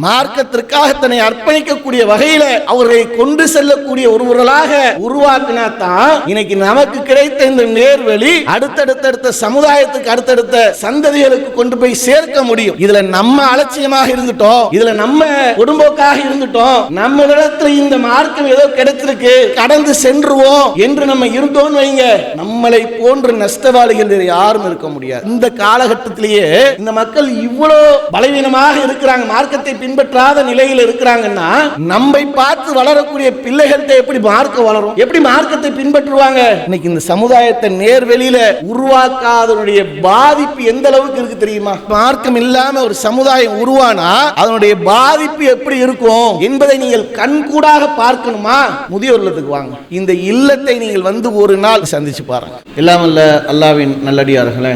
மார்க்கத்திற்காக தன்னை அர்ப்பணிக்கக்கூடிய வகையில அவர்களை கொண்டு செல்லக்கூடிய ஒருவர்களாக உருவாக்கினா தான் இன்னைக்கு நமக்கு கிடைத்த இந்த நேர்வழி அடுத்தடுத்த சமுதாயத்துக்கு அடுத்தடுத்த சந்ததிகளுக்கு கொண்டு போய் சேர்க்க முடியும். இதுல நம்ம அலட்சியமாக இருந்துட்டோம், இதுல நம்ம குடும்பக்காக இருந்துட்டோம், நம்ம இடத்துல இந்த மார்க்கம் ஏதோ கிடைச்சிருக்கு கடந்து சென்றுவோம் என்று நம்ம இருந்தோம் வைங்க, நம்மளை போன்ற நஷ்டவாளிகள் யாரும் இருக்க முடியாது. இந்த காலகட்டத்திலேயே இந்த மக்கள் இவ்வளவு பலவீனமாக இருக்கிறாங்க, மார்க்கத்தை பின்பற்றாத நிலையில் இருக்கிறாங்கன்னா நம்மை பார்த்து வளரக்கூடிய பிள்ளைகள்கிட்ட எப்படி மார்க்கம் வளரும், எப்படி மார்க்கத்தை பின்பற்றுவாங்க? இன்னைக்கு இந்த சமுதாயத்தை நேர்வெளியில உருவாக்காதனுடைய பாதிப்பு எந்த அளவுக்கு இருக்கு தெரியுமா? மார்க்கம் இல்லாம ஒரு சமுதாயம் உருவானா அதனுடைய பாதிப்பு எப்படி இருக்கும் என்பதை நீங்கள் கண்கூடாக பார்க்கணுமா? முதியோர் இல்லத்துக்கு வாங்க, இந்த இல்லத்தை நீங்கள் வந்து ஒரு நாள் சந்திச்சு பாருங்க. எல்லாம் அல்ல அல்லாஹ்வின் நல்லடியார்களே,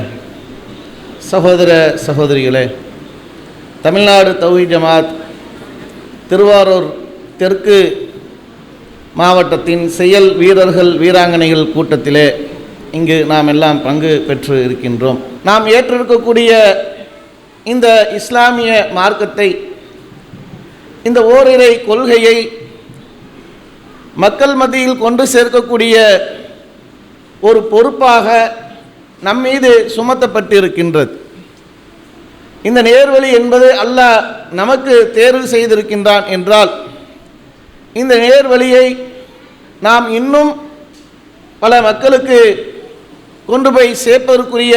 சகோதர சகோதரிகளே, தமிழ்நாடு தௌஹீத் ஜமாத் திருவாரூர் தெற்கு மாவட்டத்தின் செயல் வீரர்கள் வீராங்கனைகள் கூட்டத்திலே இங்கு நாம் எல்லாம் பங்கு பெற்று இருக்கின்றோம். நாம் ஏற்றிருக்கக்கூடிய இந்த இஸ்லாமிய மார்க்கத்தை, இந்த ஓரிரை கொள்கையை மக்கள் மத்தியில் கொண்டு சேர்க்கக்கூடிய ஒரு பொறுப்பாக நம் மீது சுமத்தப்பட்டிருக்கின்றது. இந்த நேர்வழி என்பது அல்லாஹ் நமக்கு தேர்வு செய்திருக்கின்றான் என்றால் இந்த நேர்வழியை நாம் இன்னும் பல மக்களுக்கு கொண்டு போய் சேர்ப்பதற்குரிய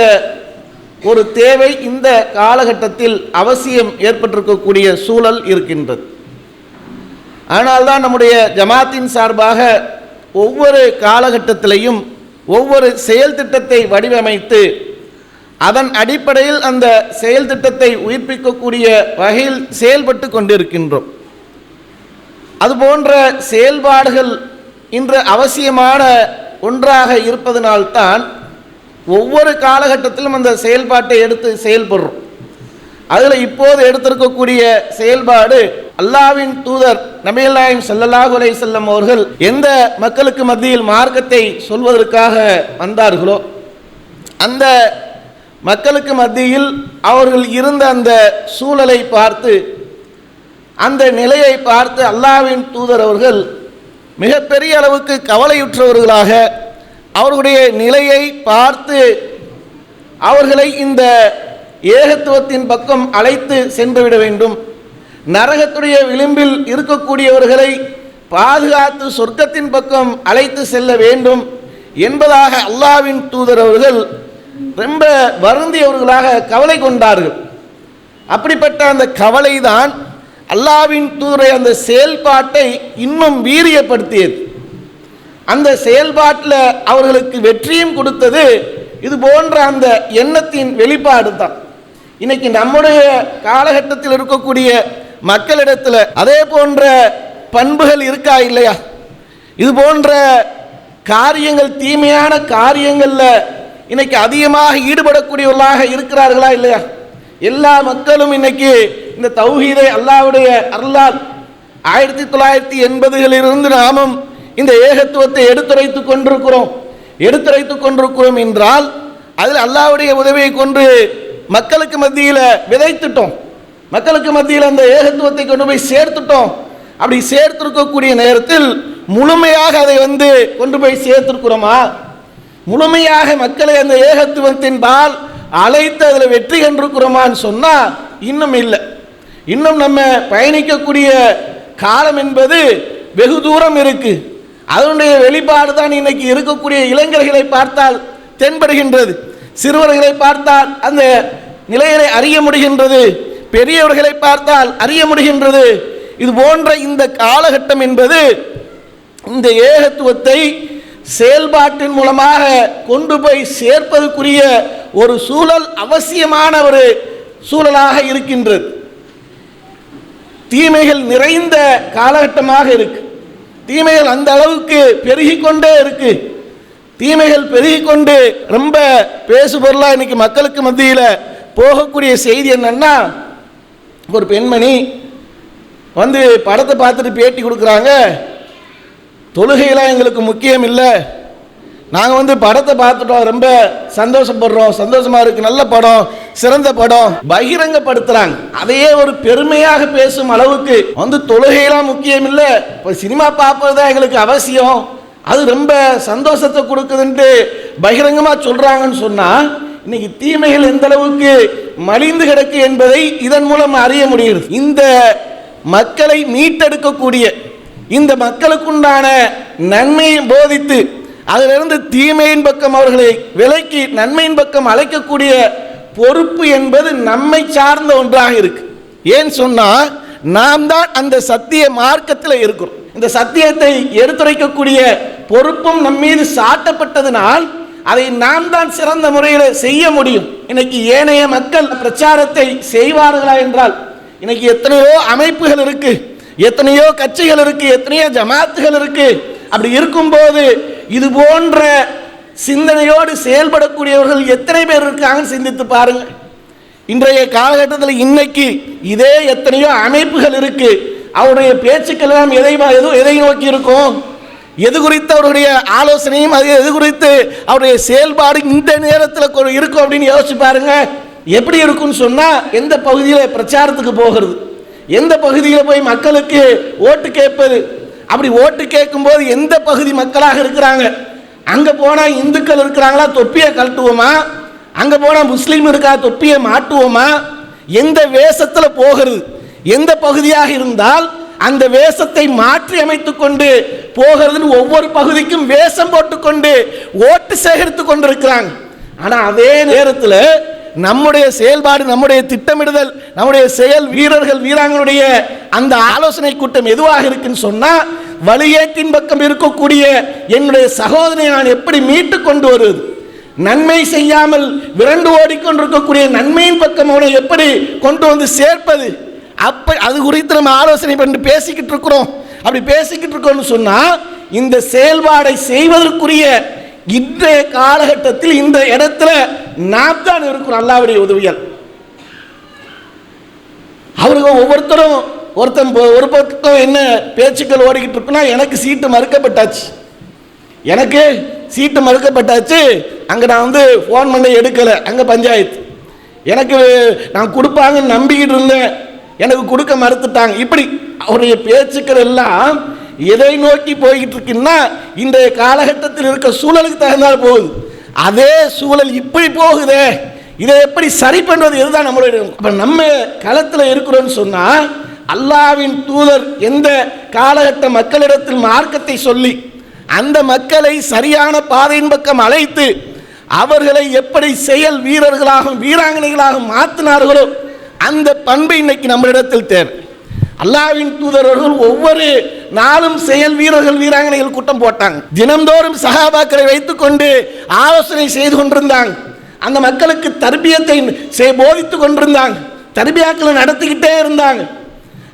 ஒரு தேவை இந்த காலகட்டத்தில் அவசியம் ஏற்பட்டிருக்கக்கூடிய சூழல் இருக்கின்றது. ஆனால்தான் நம்முடைய ஜமாத்தின் சார்பாக ஒவ்வொரு காலகட்டத்திலையும் ஒவ்வொரு செயல் திட்டத்தை வடிவமைத்து அதன் அடிப்படையில் அந்த செயல் திட்டத்தை உயிர்ப்பிக்கக்கூடிய வகையில் செயல்பட்டு கொண்டிருக்கின்றோம். அதுபோன்ற செயல்பாடுகள் இன்று அவசியமான ஒன்றாக இருப்பதனால்தான் ஒவ்வொரு காலகட்டத்திலும் அந்த செயல்பாட்டை எடுத்து செயல்படுறோம். அதில் இப்போது எடுத்திருக்கக்கூடிய செயல்பாடு, அல்லாஹ்வின் தூதர் நபிகள் நாயகம் ஸல்லல்லாஹு அலைஹி வஸல்லம் அவர்கள் எந்த மக்களுக்கு மத்தியில் மார்க்கத்தை சொல்வதற்காக வந்தார்களோ அந்த மக்களுக்கு மத்தியில் அவர்கள் இருந்த அந்த சூழலை பார்த்து, அந்த நிலையை பார்த்து அல்லாஹ்வின் தூதர் அவர்கள் மிகப்பெரிய அளவுக்கு கவலையுற்றவர்களாக அவர்களுடைய நிலையை பார்த்து அவர்களை இந்த ஏகத்துவத்தின் பக்கம் அழைத்து சென்றுவிட வேண்டும், நரகத்துடைய விளிம்பில் இருக்கக்கூடியவர்களை பாதுகாத்து சொர்க்கத்தின் பக்கம் அழைத்து செல்ல வேண்டும் என்பதாக அல்லாஹ்வின் தூதர் அவர்கள் ரொம்ப வருந்தியவர்களாக கவலை கொண்டார்கள். அப்படிப்பட்ட அந்த கவலை தான் அல்லாஹ்வின் தூதரை அந்த செயல்பாட்டை இன்னும் வீரியப்படுத்தியது. அந்த செயல்பாட்டில் அவர்களுக்கு வெற்றியும் கொடுத்தது இது போன்ற அந்த எண்ணத்தின் வெளிப்பாடு தான். இன்னைக்கு நம்முடைய காலகட்டத்தில் இருக்கக்கூடிய மக்களிடத்தில் அதே போன்ற பண்புகள் இருக்கா இல்லையா? இது போன்ற காரியங்கள், தீமையான காரியங்களில் இன்னைக்கு அதிகமாக ஈடுபடக்கூடியவர்களாக இருக்கிறார்களா இல்லையா? எல்லா மக்களும் இன்னைக்கு இந்த தௌஹீதை அல்லாஹ்வுடைய அருளால் 1980களிலிருந்து நாமும் இந்த ஏகத்துவத்தை எடுத்துரைத்துக் கொண்டிருக்கிறோம் என்றால் அதில் அல்லாஹ்வுடைய உதவியை கொண்டு மக்களுக்கு மத்தியில் விதைத்துட்டோம், மக்களுக்கு மத்தியில் அந்த ஏகத்துவத்தை கொண்டு போய் சேர்த்துட்டோம். அப்படி சேர்த்திருக்கக்கூடிய நேரத்தில் முழுமையாக அதை கொண்டு போய் சேர்த்திருக்கிறோமா? முழுமையாக மக்களை அந்த ஏகத்துவத்தின் பால் அழைத்து அதில் வெற்றி கண்டிருக்கிறோமான்னு சொன்னால் இன்னும் இல்லை. இன்னும் நம்ம பயணிக்கக்கூடிய காலம் என்பது வெகு தூரம் இருக்கு. அதனுடைய வெளிப்பாடு தான் இன்னைக்கு இருக்கக்கூடிய இளைஞர்களை பார்த்தால் தென்படுகின்றது, சிறுவர்களை பார்த்தால் அந்த நிலைகளை அறிய முடிகின்றது, பெரியவர்களை பார்த்தால் அறிய முடிகின்றது. இது போன்ற இந்த காலகட்டம் என்பது இந்த ஏகத்துவத்தை செயல்பாட்டின் மூலமாக கொண்டு போய் சேர்ப்பதற்குரிய ஒரு சூழல், அவசியமான ஒரு சூழலாக இருக்கின்றது. தீமைகள் நிறைந்த காலகட்டமாக இருக்கு. தீமைகள் அந்த அளவுக்கு பெருகிக்கொண்டே இருக்கு. தீமைகள் பெருகிக்கொண்டு ரொம்ப பேசுபொருளா இன்னைக்கு மக்களுக்கு மத்தியில் போகக்கூடிய செய்தி என்னன்னா, ஒரு பெண்மணி படத்தை பார்த்துட்டு பேட்டி கொடுக்குறாங்க. தொழுகையெல்லாம் எங்களுக்கு முக்கியம் இல்லை, நாங்கள் படத்தை பார்த்துட்டோம், ரொம்ப சந்தோஷப்படுறோம், சந்தோஷமா இருக்கு, நல்ல படம், சிறந்த படம் பகிரங்கப்படுத்துறாங்க. அதையே ஒரு பெருமையாக பேசும் அளவுக்கு தொழுகையெல்லாம் முக்கியம் இல்லை, இப்போ சினிமா பார்ப்பதுதான் எங்களுக்கு அவசியம், அது ரொம்ப சந்தோஷத்தை கொடுக்குதுன்ட்டு பகிரங்கமாக சொல்றாங்கன்னு சொன்னா இன்னைக்கு தீமைகள் எந்த அளவுக்கு மலிந்து கிடக்கு என்பதை இதன் மூலம் அறிய முடியுது. இந்த மக்களை மீட்டெடுக்கக்கூடிய, இந்த மக்களுக்குண்டான நன்மையை போதித்து அதிலிருந்து தீமையின் பக்கம் அவர்களை விலக்கி நன்மையின் பக்கம் அழைக்கக்கூடிய பொறுப்பு என்பது நம்மை சார்ந்த ஒன்றாக இருக்கு. ஏன் சொன்னா நாம் தான் அந்த சத்திய மார்க்கத்தில் இருக்கிறோம். இந்த சத்தியத்தை எடுத்துரைக்கக்கூடிய பொறுப்பும் நம் மீது சாட்டப்பட்டதனால் அதை நாம் தான் சிறந்த முறையில் செய்ய முடியும். இன்னைக்கு ஏனைய மக்கள் பிரச்சாரத்தை செய்வார்களா என்றால், இன்னைக்கு எத்தனையோ அமைப்புகள் இருக்கு, எத்தனையோ கட்சிகள் இருக்கு, எத்தனையோ ஜமாத்துகள் இருக்கு. அப்படி இருக்கும்போது இது போன்ற சிந்தனையோடு செயல்படக்கூடியவர்கள் எத்தனை பேர் இருக்காங்கன்னு சிந்தித்து பாருங்க. இன்றைய காலகட்டத்தில் இன்னைக்கு இதே எத்தனையோ அமைப்புகள் இருக்கு. அவருடைய பேச்சுக்கள் எல்லாம் எதை நோக்கி இருக்கும், எது குறித்து அவருடைய ஆலோசனையும் அது எது குறித்து அவருடைய செயல்பாடு இந்த நேரத்தில் இருக்கும் அப்படின்னு யோசிச்சு பாருங்க. எப்படி இருக்குன்னு சொன்னா, எந்த பகுதியில் பிரச்சாரத்துக்கு போகிறது, எந்த பகுதியில் போய் மக்களுக்கு ஓட்டு கேட்பது, அப்படி ஓட்டு கேட்கும் போது எந்த பகுதி மக்களாக இருக்கிறாங்க, அங்க போனா இந்துக்கள் இருக்கிறாங்களா தொப்பியை கழட்டுவோமா, அங்க போனா முஸ்லீம் இருக்கா தொப்பியை மாட்டுவோமா, எந்த வேஷத்துல போகிறது, எந்த பகுதியாக இருந்தால் அந்த வேஷத்தை மாற்றி அமைத்துக் கொண்டு போகிறதுன்னு ஒவ்வொரு பகுதிக்கும் வேஷம் போட்டுக்கொண்டு ஓட்டு சேகரித்து கொண்டிருக்கிறாங்க. ஆனா அதே நேரத்தில் நம்முடைய செயல்பாடு, நம்முடைய திட்டமிடுதல், நம்முடைய செயல் வீரர்கள் வீராங்களுடைய அந்த ஆலோசனை கூட்டம் எதுவாக இருக்குன்னு சொன்னா, வழியேற்றின் பக்கம் இருக்கக்கூடிய என்னுடைய சகோதரனை நான் எப்படி மீட்டு கொண்டு வருவது, நன்மை செய்யாமல் விரண்டு ஓடிக்கொண்டிருக்கக்கூடிய நன்மையின் பக்கம் அவனை எப்படி கொண்டு வந்து சேர்ப்பது, அப்ப அது குறித்து நம்ம ஆலோசனை பண்ணி பேசிக்கிட்டு இருக்கிறோம். அப்படி பேசிக்கிட்டு இருக்கோம்னு சொன்னா, இந்த செயல்பாடை செய்வதற்குரிய இன்றைய காலகட்டத்தில் இந்த இடத்துல நாம் தான் இருக்கிறோம். அல்லாஹ்வுடைய உதவியால் அவருக்கு ஒவ்வொருத்தரும் ஒரு பக்கம் என்ன பேச்சுக்கள் ஓடிக்கிட்டு இருக்குன்னா, எனக்கு சீட்டு மறுக்கப்பட்டாச்சு, எனக்கு சீட்டு மறுக்கப்பட்டாச்சு, அங்கே நான் ஃபோன் பண்ண எடுக்கலை, அங்கே பஞ்சாயத்து, எனக்கு நான் கொடுப்பாங்கன்னு நம்பிக்கிட்டு இருந்தேன், எனக்கு கொடுக்க மறுத்துட்டாங்க. இப்படி அவருடைய பேச்சுக்கள் எல்லாம் எதை நோக்கி போய்கிட்டு இருக்குன்னா, இன்றைய காலகட்டத்தில் இருக்க சூழலுக்கு தகுந்தால் போகுது. அதே சூழல் இப்படி போகுதே, இதை எப்படி சரி பண்ணுவது, இதுதான் நம்மளுடைய. அப்ப நம்ம களத்தில் இருக்கிறோம்னு சொன்னா, அல்லாஹ்வின் தூதர் எந்த காலகட்ட மக்களிடத்தில் மார்க்கத்தை சொல்லி அந்த மக்களை சரியான பாதையின் பக்கம் அழைத்து அவர்களை எப்படி செயல் வீரர்களாகவும் வீராங்கனைகளாக மாற்றினார்களோ அந்த பண்பை இன்னைக்கு நம்மளிடத்தில் தேவை. அல்லாஹ்வின் தூதரர்கள் ஒவ்வொரு நாளும் செயல் வீரர்கள் வீராங்கனைகள் கூட்டம் போட்டாங்க. தினந்தோறும் சஹாபாக்களை வைத்துக் கொண்டு ஆலோசனை செய்து கொண்டிருந்தாங்க. அந்த மக்களுக்கு தர்பியத்தை போதித்துக் கொண்டிருந்தாங்க. தர்பியாக்களை நடத்திக்கிட்டே இருந்தாங்க.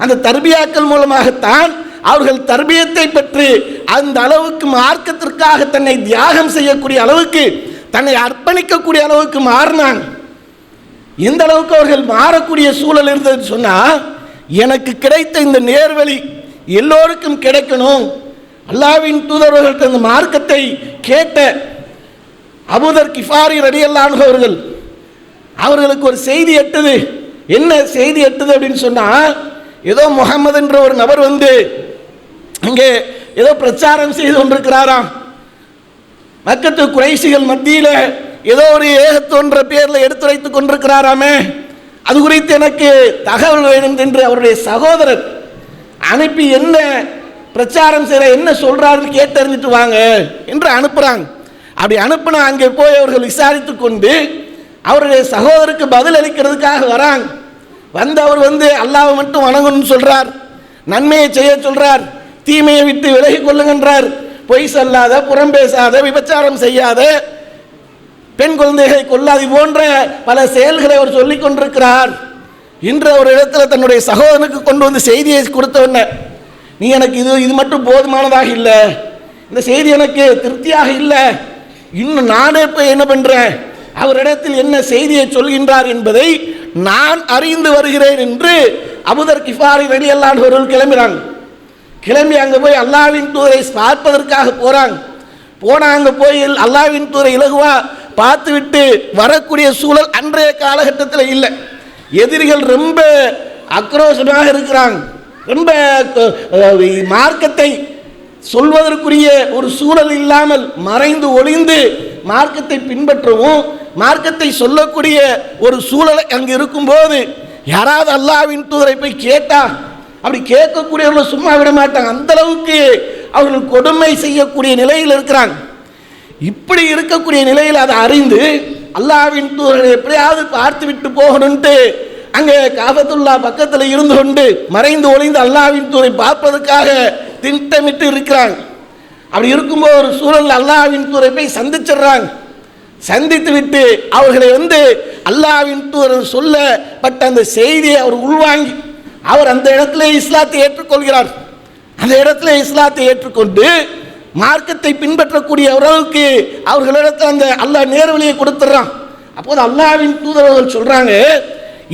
அந்த தர்பியாக்கள் மூலமாகத்தான் அவர்கள் தர்பியத்தை பற்றி அந்த அளவுக்கு மார்க்கத்திற்காக தன்னை தியாகம் செய்யக்கூடிய அளவுக்கு, தன்னை அர்ப்பணிக்கக்கூடிய அளவுக்கு மாறினாங்க. எந்த அளவுக்கு அவர்கள் மாறக்கூடிய சூழல் இருந்ததுன்னு சொன்னா, எனக்கு கிடைத்த இந்த நேர்வழி எல்லோருக்கும் கிடைக்கணும். அல்லாஹ்வின் தூதர்கள் அந்த மார்க்கத்தை கேட்ட அபூதர் கிஃபாரி ரலியல்லாஹு அன்ஹு அவர்களுக்கு ஒரு செய்தி எட்டுது. என்ன செய்தி எட்டுது அப்படின்னு சொன்னா, ஏதோ முகமது என்ற ஒரு நபர் அங்கே ஏதோ பிரச்சாரம் செய்து கொண்டிருக்கிறாராம். மக்கத்து குறைஷிகள் மத்தியில் ஏதோ ஒரு ஏகத்தோன்ற பேரில் எடுத்துரைத்துக் கொண்டிருக்கிறாராமே, அது குறித்து எனக்கு தகவல் வேணும் என்று அவருடைய சகோதரர் அனுப்பி என்ன பிரச்சாரம் செய்ய என்ன சொல்றாருன்னு கேட்டறிஞ்சிட்டு வாங்க என்று அனுப்புறாங்க. அப்படி அனுப்பினா அங்கே போய் அவர்கள் விசாரித்து கொண்டு அவருடைய சகோதரருக்கு பதில் அளிக்கிறதுக்காக வராங்க. அவர் அல்லாஹ்வை மட்டும் வணங்கணும்னு சொல்றார், நன்மையை செய்ய சொல்றார், தீமையை விட்டு விலகி கொள்ளுங்கன்றார், பொய் சொல்லாத, புறம் பேசாத, விபச்சாரம் செய்யாத, பெண் குழந்தைகளை கொல்லாது போன்ற பல செயல்களை அவர் சொல்லிக் கொண்டிருக்கிறார் என்று ஒரு இடத்துல தன்னுடைய சகோதரனுக்கு கொண்டு செய்தியை கொடுத்தவன, நீ எனக்கு இது மட்டும் போதுமானதாக இல்லை, இந்த செய்தி எனக்கு திருப்தியாக இல்லை, இன்னும் நானே போய் என்ன பண்றேன், அவரிடத்தில் என்ன செய்தியை சொல்கின்றார் என்பதை நான் அறிந்து வருகிறேன் என்று அபூதர் கிஃபாரி ரலியல்லாஹு அன்ஹு கிளம்புறாங்க. கிளம்பி அங்கே போய் அல்லாஹ்வின் தூதரை பார்ப்பதற்காக போறாங்க. போனால் அங்கே போய் அல்லாஹ்வின் தூதரை இலகுவா பார்த்து விட்டு வரக்கூடிய சூழல் அன்றைய காலகட்டத்தில் இல்லை. எதிரிகள் ரொம்ப ஆக்ரோஷமாக இருக்கிறாங்க. ரொம்ப மார்க்கத்தை சொல்வதற்குரிய ஒரு சூழல் இல்லாமல் மறைந்து ஒளிந்து மார்க்கத்தை பின்பற்றவும் மார்க்கத்தை சொல்லக்கூடிய ஒரு சூழல் அங்கே இருக்கும்போது யாராவது அல்லாஹ்வின் தூதரை போய் கேட்டா அப்படி கேட்கக்கூடியவர்களை சும்மா விட மாட்டாங்க. அந்த அளவுக்கு அவர்கள் கொடுமை செய்யக்கூடிய நிலையில் இருக்கிறாங்க. இப்படி இருக்கக்கூடிய நிலையில் அதை அறிந்து அல்லாஹ்வின் தூதரை எப்படியாவது பார்த்து விட்டு போகணும்ட்டு அங்கே காபத்துல்லா பக்கத்தில் இருந்து கொண்டு மறைந்து ஒளிந்து அல்லாஹ்வின் தூதரை பார்ப்பதற்காக திட்டமிட்டு இருக்கிறாங்க. அப்படி இருக்கும்போது ஒரு சூழல் அல்லாஹ்வின் தூதரை போய் சந்திச்சிடுறாங்க. சந்தித்து விட்டு அவர்களை அல்லாஹ்வின் தூதர் சொல்லப்பட்ட அந்த செய்தியை அவர் உள்வாங்கி அவர் அந்த இடத்துல இஸ்லாத்தை ஏற்றுக்கொள்கிறார். அந்த இடத்துல இஸ்லாத்தை ஏற்றுக்கொண்டு மார்க்கத்தை பின்பற்றக்கூடிய அளவுக்கு அவர்களிடத்தில் அந்த அல்லாஹ் நேர்வழியை கொடுத்துட்றான். அப்போது அல்லாஹ்வின் தூதர்கள் சொல்றாங்க,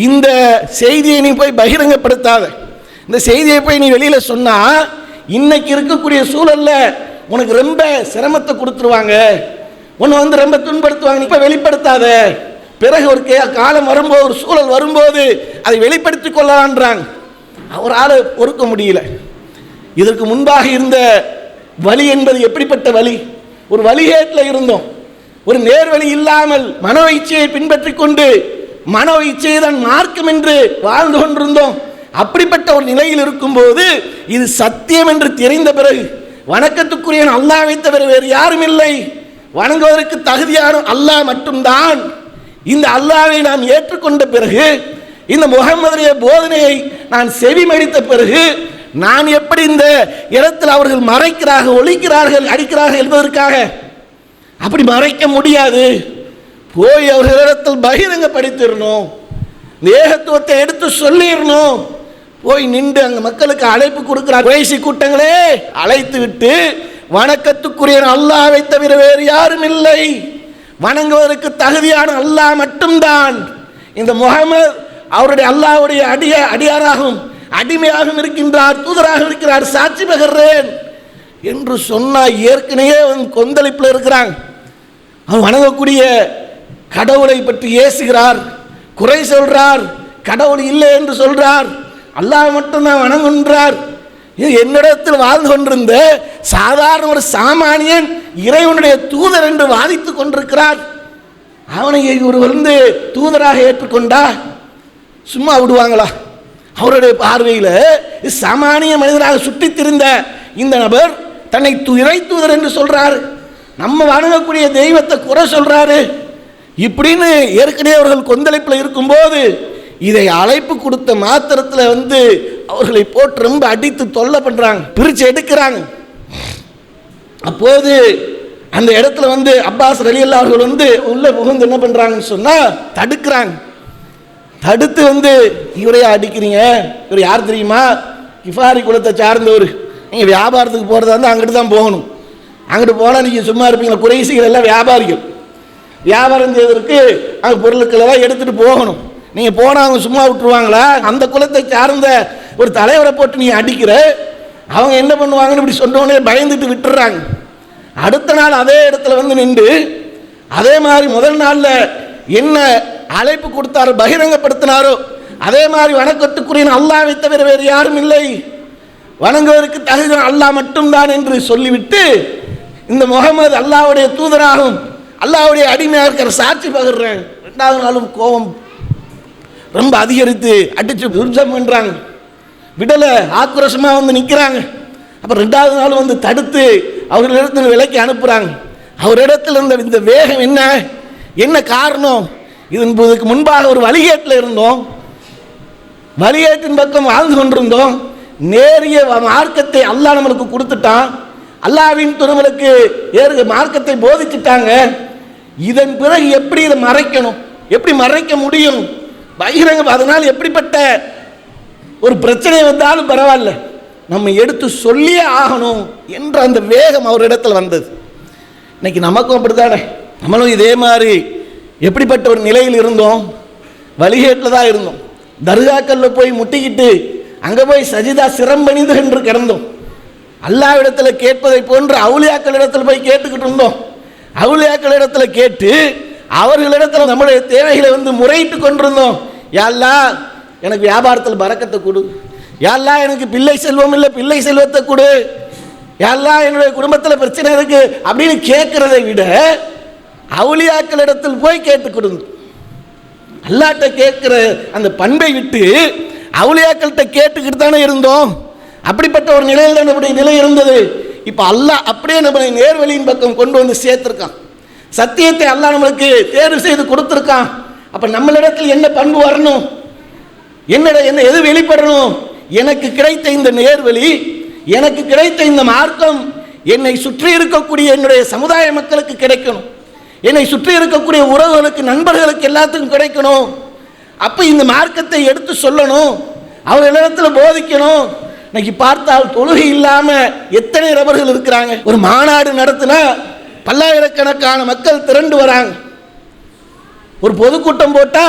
இந்த செய்தியை நீ போய் பகிரங்கப்படுத்தாத, இந்த செய்தியை போய் நீ வெளியில சொன்னா இன்னைக்கு இருக்கக்கூடிய சூழல்ல உனக்கு ரொம்ப சிரமத்தை கொடுத்துருவாங்க, உன்னை ரொம்ப துன்படுத்துவாங்க, இப்ப வெளிப்படுத்தாத, பிறகு ஒரு காலம் வரும்போது ஒரு சூழல் வரும்போது அதை வெளிப்படுத்திக் கொள்ளலான்றாங்க. அவரால் பொறுக்க முடியல. இதற்கு முன்பாக இருந்த வழி என்பது எப்படிப்பட்ட வழி? ஒரு வழிகேட்டில் இருந்தோம், ஒரு நேர்வழி இல்லாமல் மனோ இச்சையை பின்பற்றி கொண்டு மனோ இச்சையை தான் மார்க்கம் என்று வாழ்ந்து கொண்டிருந்தோம். அப்படிப்பட்ட ஒரு நிலையில் இருக்கும்போது இது சத்தியம் என்று தெரிந்த பிறகு வணக்கத்துக்குரிய அல்லாஹ்வை தவிர வேறு யாரும் இல்லை, வணங்குவதற்கு தகுதியான அல்லாஹ் மட்டும்தான். இந்த அல்லாஹ்வை நாம் ஏற்றுக்கொண்ட பிறகு இந்த முஹம்மதுடைய போதனையை நான் செவிமடித்த பிறகு நான் எப்படி இந்த இடத்தில் அவர்கள் மறைக்கிறார்கள், ஒழிக்கிறார்கள், அடிக்கிறார்கள் என்பதற்காக அப்படி மறைக்க முடியாது. போய் அவர்களிடத்தில் பகிரங்கப்படுத்திடணும், ஏகத்துவத்தை எடுத்து சொல்லிடணும். போய் நின்று அங்க மக்களுக்கு அழைப்பு கொடுக்கிறார். குறைசி கூட்டங்களே, அழைத்து விட்டு வணக்கத்துக்குரிய அல்லாஹ்வை தவிர வேறு யாரும் இல்லை, வணங்குவதற்கு தகுதியான அல்லாஹ் மட்டும்தான். இந்த முஹம்மது அவருடைய அல்லாஹ்வுடைய அடியாராகவும் அடிமையாகவும் இருக்கின்றார், தூதராக இருக்கிறார், சாட்சி பகர்றேன் என்று சொன்னா ஏற்கனவே கொந்தளிப்பில் இருக்கிறாங்க. அவன் வணங்கக்கூடிய கடவுளை பற்றி ஏசுகிறார், குறை சொல்றார், கடவுள் இல்லை என்று சொல்றார், அல்லாஹ் மட்டும்தான் வணங்குகின்றார். என்னிடத்தில் வாழ்ந்து கொண்டிருந்த சாதாரண ஒரு சாமானியன் இறைவனுடைய தூதர் என்று வாதித்துக் கொண்டிருக்கிறார். அவனை இவர் தூதராக ஏற்றுக்கொண்டா சும்மா விடுவாங்களா? அவருடைய பார்வையில் சாமானிய மனிதராக சுற்றித் திரிந்த இந்த நபர் தன்னை இறை தூதர் என்று சொல்றாரு, நம்ம வணங்கக்கூடிய தெய்வத்தை குறை சொல்றாரு. இப்படின்னு ஏற்கனவே அவர்கள் கொந்தளிப்பில் இருக்கும்போது இதை அழைப்பு கொடுத்த மாத்திரத்தில் அவர்களை போட்டு ரொம்ப அடித்து தொல்லை பண்றாங்க, பிரிச்சு எடுக்கிறாங்க. அப்போது அந்த இடத்துல அப்பாஸ் ரலியல்லாஹு அவர்கள் உள்ள புகுந்து என்ன பண்றாங்கன்னு சொன்னா தடுக்கிறாங்க. தடுத்து இவரையா அடிக்கிறீங்க? இவர் யார் தெரியுமா? கிஃபாரி குலத்தை சார்ந்தவர். நீங்க வியாபாரத்துக்கு போறதா இருந்தால் அங்கிட்டு தான் போகணும். அங்கிட்டு போனால் நீங்க சும்மா இருப்பீங்களா? குறைசிகள் எல்லாம் வியாபாரிகள், வியாபாரம் செய்வதற்கு அங்கே பொருட்கள் எல்லாம் எடுத்துட்டு போகணும். நீங்க போனா அவங்க சும்மா விட்டுருவாங்களா? அந்த குலத்தை சார்ந்த ஒரு தலைவரை போட்டு நீ அடிக்கிற, அவங்க என்ன பண்ணுவாங்கன்னு இப்படி சொன்னோடனே பயந்துட்டு விட்டுறாங்க. அடுத்த நாள் அதே இடத்துல நின்று அதே மாதிரி முதல் நாள்ல என்ன அழைப்பு கொடுத்தாரோ பகிரங்கப்படுத்தினாரோ அதே மாதிரி வணக்கத்துக்குரிய அல்லாஹ்வை தவிர வேறு யாரும் இல்லை, வணங்குவதற்கு தகுதி அல்லாஹ் மட்டும்தான் என்று சொல்லிவிட்டு இந்த முஹம்மது அல்லாஹ்வுடைய தூதராகவும் அல்லாஹ்வுடைய அடிமையாக இருக்கிற சாட்சி பகர்றேன். ரெண்டாவது நாளும் கோபம் ரொம்ப அதிகரித்து அடிச்சு துர்ஜம் பண்றாங்க, விடல ஆக்ரோஷமா நிற்கிறாங்க. அப்ப ரெண்டாவது நாள் தடுத்து அவர்களிடத்தில் விலைக்கு அனுப்புறாங்க. அவரிடத்தில் இருந்த இந்த வேகம் என்ன என்ன காரணம்? இதுக்கு முன்பாக ஒரு வழிகேட்டில் இருந்தோம், வழிகேட்டின் பக்கம் வாழ்ந்து கொண்டிருந்தோம். நேரிய மார்க்கத்தை அல்லாஹ் நம்மளுக்கு கொடுத்துட்டான், அல்லாஹ்வின் துணவலுக்கு மார்க்கத்தை போதிச்சுட்டாங்க. இதன் பிறகு எப்படி இதை மறைக்கணும், எப்படி மறைக்க முடியும்? பகிரங்க. அதனால் எப்படிப்பட்ட ஒரு பிரச்சனை வந்தாலும் பரவாயில்ல, நம்ம எடுத்து சொல்லியே ஆகணும் என்ற அந்த வேகம் அவரிடத்தில் வந்தது. இன்னைக்கு நமக்கும் அப்படித்தானே, நம்மளும் இதே மாதிரி எப்படிப்பட்ட ஒரு நிலையில் இருந்தோம்? வழிகேட்டில் தான் இருந்தோம். தர்காக்களில் போய் முட்டிக்கிட்டு அங்கே போய் சஜிதா சிரம்பணிந்து என்று கிடந்தோம். அல்லாஹ்விடத்தில் கேட்பதை போன்று அவுலியாக்களிடத்தில் போய் கேட்டுக்கிட்டு இருந்தோம். அவுலியாக்களிடத்தில் கேட்டு அவர்களிடத்தில் நம்முடைய தேவைகளை முறையிட்டு கொண்டிருந்தோம். யா அல்லாஹ் எனக்கு வியாபாரத்தில் பரக்கத்தை கொடு, யா அல்லாஹ் எனக்கு பிள்ளை செல்வம் இல்லை பிள்ளை செல்வத்தை கொடு, யா அல்லாஹ் என்னுடைய குடும்பத்தில் பிரச்சனை இருக்கு அப்படின்னு கேட்கிறதை விட அவுலியாக்களிடத்தில் போய் கேட்டுக்கொண்டு அல்லாஹ்ட்ட கேட்கிற அந்த பண்பை விட்டு அவுலியாக்கள்கிட்ட கேட்டுக்கிட்டு தானே இருந்தோம். அப்படிப்பட்ட ஒரு நிலையில் தான் நம்முடைய நிலை இருந்தது. இப்போ அல்லாஹ் அப்படியே நம்மளை நேர்வழியின் பக்கம் கொண்டு வந்து சேர்த்திருக்கான். சத்தியத்தை அல்லாஹ் நம்மளுக்கு தேர்வு செய்து கொடுத்துருக்கான். அப்ப நம்மளிடத்தில் என்ன பண்பு வரணும், என்ன எது வெளிப்படணும்? எனக்கு கிடைத்த இந்த நேர்வழி, எனக்கு கிடைத்த இந்த மார்க்கம் என்னை சுற்றி இருக்கக்கூடிய என்னுடைய சமுதாய மக்களுக்கு கிடைக்கணும், என்னை சுற்றி இருக்கக்கூடிய உறவுகளுக்கு நண்பர்களுக்கு எல்லாத்துக்கும் கிடைக்கணும். அப்ப இந்த மார்க்கத்தை எடுத்து சொல்லணும், அவர்களிடத்தில் போதிக்கணும். இன்னைக்கு பார்த்தால் தொழுகை இல்லாம எத்தனை நபர்கள் இருக்கிறாங்க. ஒரு மாநாடு நடத்தினா பல்லாயிரக்கணக்கான மக்கள் திரண்டு வராங்க. ஒரு பொதுக்கூட்டம் போட்டா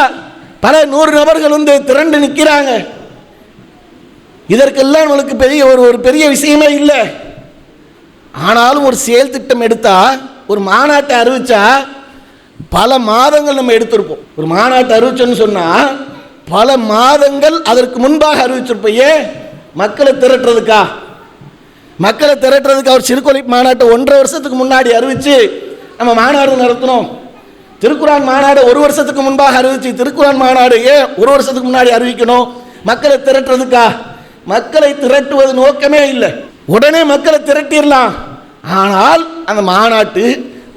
பல 100 நபர்கள் திரண்டு நிற்கிறாங்க. இதற்கெல்லாம் நம்மளுக்கு ஒரு பெரிய விஷயமே இல்லை. ஆனாலும் ஒரு செயல் திட்டம் எடுத்தா, ஒரு மாநாட்டை அறிவிச்சா பல மாதங்கள் நம்ம எடுத்திருப்போம். ஒரு மாநாட்டை அறிவிச்சோன்னு சொன்னா பல மாதங்கள் அதற்கு முன்பாக அறிவிச்சிருப்பையே. மக்களை திரட்டுறதுக்கா ஒரு சிறுகொலை மாநாட்டை 1.5 வருஷத்துக்கு முன்னாடி அறிவிச்சு நம்ம மாநாடு நடத்தினோம். திருக்குரான் மாநாடு 1 வருஷத்துக்கு முன்பாக அறிவிச்சு, திருக்குரான் மாநாடு ஏன் 1 வருஷத்துக்கு முன்னாடி அறிவிக்கணும்? மக்களை திரட்டுறதுக்கா? மக்களை திரட்டுவது நோக்கமே இல்லை. உடனே மக்களை திரட்டிடலாம். ஆனால் அந்த மாநாட்டு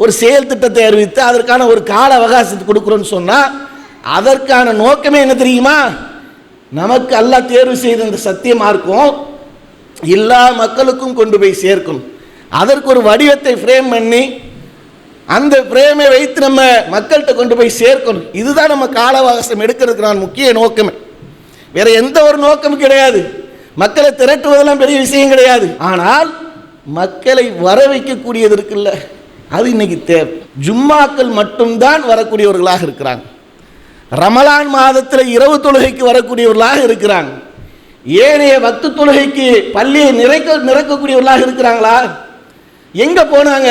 ஒரு செயல் திட்டத்தை அறிவித்து அதற்கான ஒரு கால அவகாசத்தை கொடுக்குறோன்னு சொன்னா அதற்கான நோக்கமே என்ன தெரியுமா? நமக்கு அல்லாஹ் தேர்வு செய்த இந்த சத்திய மார்க்கம் எல்லா மக்களுக்கும் கொண்டு போய் சேர்க்கணும். அதற்கு ஒரு வடிவத்தை ஃப்ரேம் பண்ணி அந்த ஃப்ரேமை வைத்து நம்ம மக்கள்கிட்ட கொண்டு போய் சேர்க்கணும். இதுதான் நம்ம கால அவகாசம் எடுக்கிறதுக்கான முக்கிய நோக்கமே. வேற எந்த ஒரு நோக்கமும் கிடையாது. மக்களை திரட்டுவதெல்லாம் பெரிய விஷயம் கிடையாது. ஆனால் மக்களை வர வைக்கக்கூடியது இருக்குல்ல, அது இன்னைக்கு தேவை. ஜும்மாக்கள் மட்டும்தான் வரக்கூடியவர்களாக இருக்கிறாங்க. ரமலான் மாதத்தில் இரவு தொழுகைக்கு வரக்கூடியவர்களாக இருக்கிறாங்க. ஏனைய வக்து தொழுகைக்கு பள்ளியை நிரக்கக்கூடியவர்களாக இருக்கிறாங்களா? எங்க போனாங்க?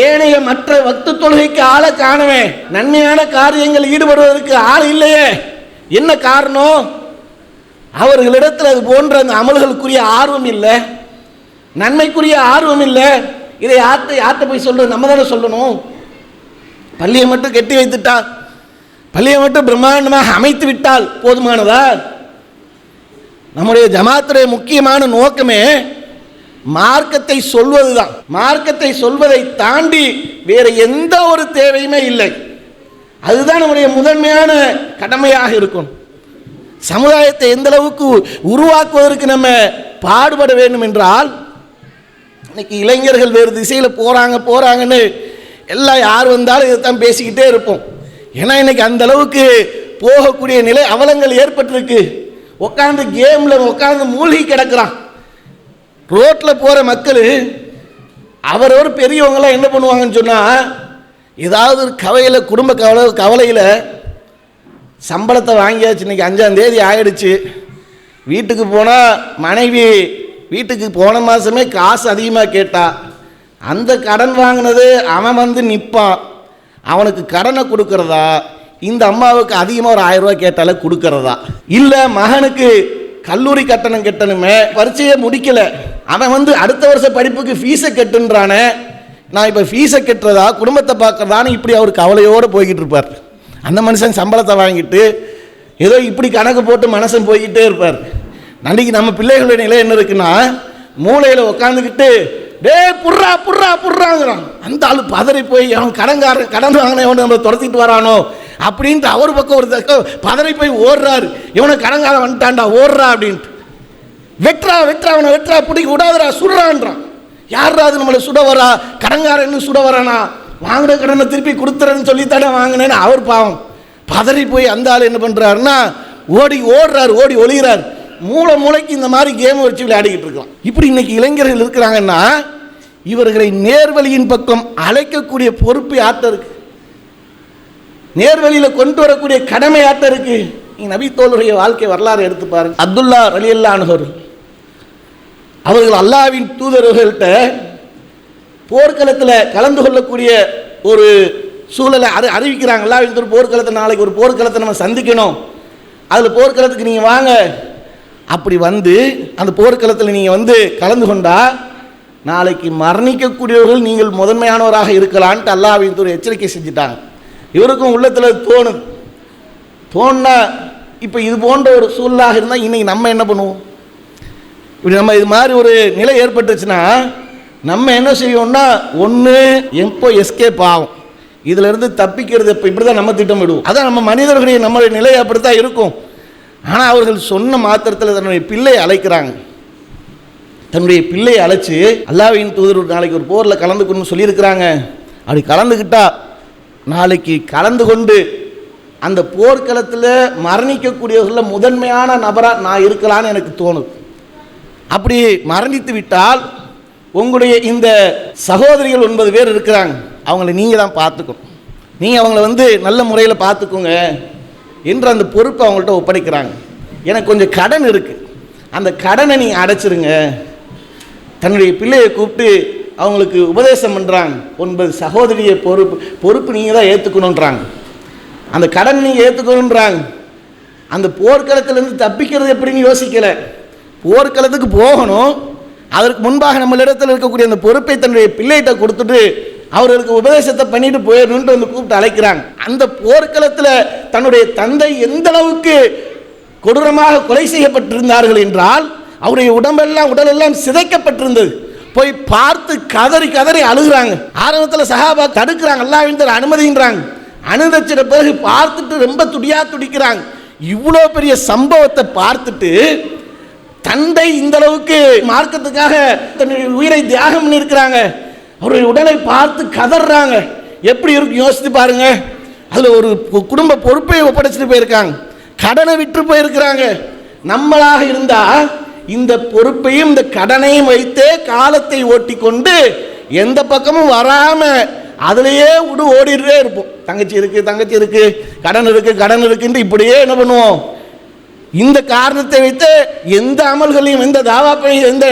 ஏனைய மற்ற வக்து தொழுகைக்கு ஆளை காணவே, நன்மையான காரியங்கள் ஈடுபடுவதற்கு ஆள் இல்லையே. என்ன காரணம்? அவர்களிடத்தில் அது போன்ற அந்த அமல்களுக்குரிய ஆர்வம் இல்லை, நன்மைக்குரிய ஆர்வம் இல்லை. இதை யார்கிட்ட போய் சொல்றது? நம்ம தானே சொல்லணும். பள்ளியை மட்டும் கட்டி வைத்துட்டா, பள்ளியை மட்டும் பிரம்மாண்டமாக அமைத்து விட்டால் போதுமானதா? நம்முடைய ஜமாத்துடைய முக்கியமான நோக்கமே மார்க்கத்தை சொல்வதுதான். மார்க்கத்தை சொல்வதை தாண்டி வேற எந்த ஒரு தேவையுமே இல்லை. அதுதான் நம்முடைய முதன்மையான கடமையாக இருக்கும். சமுதாயத்தை எந்த அளவுக்கு உருவாக்குவதற்கு நம்ம பாடுபட வேண்டும் என்றால், இன்னைக்கு இளைஞர்கள் வேறு திசையில் போறாங்கன்னு எல்லாம் யார் வந்தாலும் இதைத்தான் பேசிக்கிட்டே இருப்போம். ஏன்னா இன்னைக்கு அந்த அளவுக்கு போகக்கூடிய நிலை அவலங்கள் ஏற்பட்டிருக்கு. உட்காந்து கேம்ல உட்காந்து மூழ்கி கிடக்கிறான். ரோட்டில் போகிற மக்கள் அவரவர் பெரியவங்களாம் என்ன பண்ணுவாங்கன்னு சொன்னால், ஏதாவது ஒரு கவலையில், குடும்ப கவலையில் சம்பளத்தை வாங்கியாச்சு, இன்னைக்கு 5ஆம் தேதி ஆயிடுச்சு, வீட்டுக்கு போனால் மனைவி வீட்டுக்கு போன மாதமே காசு அதிகமாக கேட்டா, அந்த கடன் வாங்கினது அவன் நிற்பான், அவனுக்கு கடனை கொடுக்கறதா, இந்த அம்மாவுக்கு அதிகமாக ஒரு 1000 ரூபாய் கேட்டாலே கொடுக்கறதா, இல்லை மகனுக்கு கல்லூரி கட்டணம் கட்டணுமே, பரீட்சையை முடிக்கல, அவன் அடுத்த வருஷம் படிப்புக்கு ஃபீஸை கட்டுன்றானே, நான் இப்போ ஃபீஸை கட்டுறதா குடும்பத்தை பார்க்கறதான்னு இப்படி அவர் கவலையோடு போய்கிட்டு இருப்பார். அந்த மனுஷன் சம்பளத்தை வாங்கிட்டு ஏதோ இப்படி கணக்கு போட்டு மனசன் போய்கிட்டே இருப்பார். அன்றைக்கி நம்ம பிள்ளைகளுடைய நிலை என்ன இருக்குன்னா, மூளையில் உட்காந்துக்கிட்டு டே புர்றா புர்றா புர்றாங்கிறான். அந்த ஆளு பதறி போய் அவன் கடன் வாங்கினவன் நம்மளை துரத்திட்டு வரானோ அப்படின்ட்டு அவர் பக்கம் ஒரு பதறி போய் ஓடுறாரு. இவனை கடன்காரன் வந்துட்டான்டா ஓடுறா அப்படின்ட்டு, வெட்டுறா அவனை வெட்டுறா, பிடிக்க விடாதரா, சுடுறான்றான். யாரா அது நம்மளை சுட வரா? கடன்காரன்னு சுட வரானா? வாங்கின கடனை திருப்பி கொடுத்துறேன்னு சொல்லித்தானே வாங்கினேன்னு அவர் பாவம் பதறி போய் அந்த ஆள் என்ன பண்ணுறாருன்னா ஓடுறாரு, ஓடி ஒளிகிறார். மூளைக்கு இந்த மாதிரி கேம் வச்சு விளையாடிக்கிட்டு இருக்கலாம். இப்படி இன்னைக்கு இளைஞர்கள் இருக்கிறாங்கன்னா இவர்களை நேர்வழியின் பக்கம் அழைக்கக்கூடிய பொறுப்பு யார்ட்ட இருக்கு? நேர்வழியில் கொண்டு வரக்கூடிய கடமை யார்ட்ட இருக்கு? நபி தோழருடைய வாழ்க்கை வரலாறு எடுத்து பாருங்க. அப்துல்லா ரலியல்லாஹு அன்ஹு அவர்கள் அல்லாஹ்வின் தூதர்கள்ட்ட போர்க்களத்தில் கலந்து கொள்ளக்கூடிய ஒரு சூழலை அறிவிக்கிறாங்க. அல்லாஹ்வின் தூதர் போர்க்களத்தை, நாளைக்கு ஒரு போர்க்களத்தை நம்ம சந்திக்கணும், அதில் போர்க்களத்துக்கு நீங்கள் வாங்க. அப்படி வந்து அந்த போர்க்களத்தில் நீங்கள் வந்து கலந்து கொண்டா நாளைக்கு மரணிக்கக்கூடியவர்கள் நீங்கள் முதன்மையானவராக இருக்கலான்ட்டு அல்லாஹ்வின் தூதர் எச்சரிக்கை செஞ்சுட்டாங்க. இவருக்கும் உள்ளத்தில் தோணுனா இப்போ இது போன்ற ஒரு சூழலாக இருந்தால் இன்னைக்கு நம்ம என்ன பண்ணுவோம்? இப்படி நம்ம இது மாதிரி ஒரு நிலை ஏற்பட்டுச்சுன்னா நம்ம என்ன செய்வோம்னா, ஒன்று எப்போ எஸ்கேப் ஆகும், இதிலிருந்து தப்பிக்கிறது இப்போ இப்படி தான் நம்ம திட்டமிடுவோம். அதான் நம்ம மனிதர்களுடைய நம்மளுடைய நிலை அப்படித்தான் இருக்கும். ஆனால் அவர்கள் சொன்ன மாத்திரத்தில் தன்னுடைய பிள்ளையை அழைக்கிறாங்க. தன்னுடைய பிள்ளையை அழைச்சி அல்லாஹ்வின் தூதர் நாளைக்கு ஒரு போரில் கலந்துக்கணும்னு சொல்லியிருக்கிறாங்க. அப்படி கலந்துக்கிட்டா நாளைக்கு கலந்து கொண்டு அந்த போர்க்களத்தில் மரணிக்கக்கூடியவர்களில் முதன்மையான நபராக நான் இருக்கலான்னு எனக்கு தோணுது. அப்படி மரணித்து விட்டால் உங்களுடைய இந்த சகோதரிகள் 9 பேர் இருக்கிறாங்க, அவங்கள நீங்கள் தான் பார்த்துக்கணும், நீங்கள் அவங்கள வந்து நல்ல முறையில் பார்த்துக்கோங்க என்று அந்த பொறுப்பை அவங்கள்ட்ட ஒப்படைக்கிறாங்க. எனக்கு கொஞ்சம் கடன் இருக்குது, அந்த கடனை நீங்கள் அடைச்சிருங்க. தன்னுடைய பிள்ளையை கூப்பிட்டு அவங்களுக்கு உபதேசம் பண்ணுறாங்க. 9 சகோதரிய பொறுப்பு நீங்கள் தான் ஏற்றுக்கணுன்றாங்க, அந்த கடன் நீங்கள் ஏற்றுக்கணுன்றாங்க. அந்த போர்க்களத்திலேருந்து தப்பிக்கிறது எப்படின்னு யோசிக்கலை. போர்க்களத்துக்கு போகணும், அதற்கு முன்பாக நம்மளிடத்தில் இருக்கக்கூடிய அந்த பொறுப்பை தன்னுடைய பிள்ளைகிட்ட கொடுத்துட்டு அவர்களுக்கு உபதேசத்தை பண்ணிட்டு போயிடணுன்ட்டு வந்து கூப்பிட்டு அழைக்கிறாங்க. அந்த போர்க்களத்தில் தன்னுடைய தந்தை எந்த அளவுக்கு கொடூரமாக கொலை செய்யப்பட்டிருந்தார்கள் என்றால் அவருடைய உடலெல்லாம் சிதைக்கப்பட்டிருந்தது. போய் பார்த்து கதறி கதறி அழுகிறாங்க. ஆரம்பத்தில் சஹாபா தடுக்கிறாங்க, அல்லாஹ்வின் தூதர் அனுமதின்றாங்க. அனுமதிச்சிட்ட பிறகு பார்த்துட்டு ரொம்ப துடிக்கிறாங்க. இவ்வளோ பெரிய சம்பவத்தை பார்த்துட்டு தந்தை இந்த அளவுக்கு மார்க்கத்துக்காக தன்னுடைய உயிரை தியாகம் பண்ணியிருக்கிறாங்க, அவருடைய உடலை பார்த்து கதறாங்க. எப்படி இருக்கு யோசித்து பாருங்க. அதில் ஒரு குடும்ப பொறுப்பை ஒப்படைச்சிட்டு போயிருக்காங்க, கடனை விட்டு போயிருக்கிறாங்க. நம்மளாக இருந்தால் இந்த பொறுப்பையும் இந்த கடனையும் வைத்தே காலத்தை ஓட்டி கொண்டு எந்த பக்கமும் வராமல் அதிலேயே ஓடிட்டே இருப்போம். தங்கச்சி இருக்கு, கடன் இருக்குன்னு இப்படியே என்ன பண்ணுவோம்? இந்த காரணத்தை வைத்து எந்த அமல்களையும், எந்த தாவா பணி, எந்த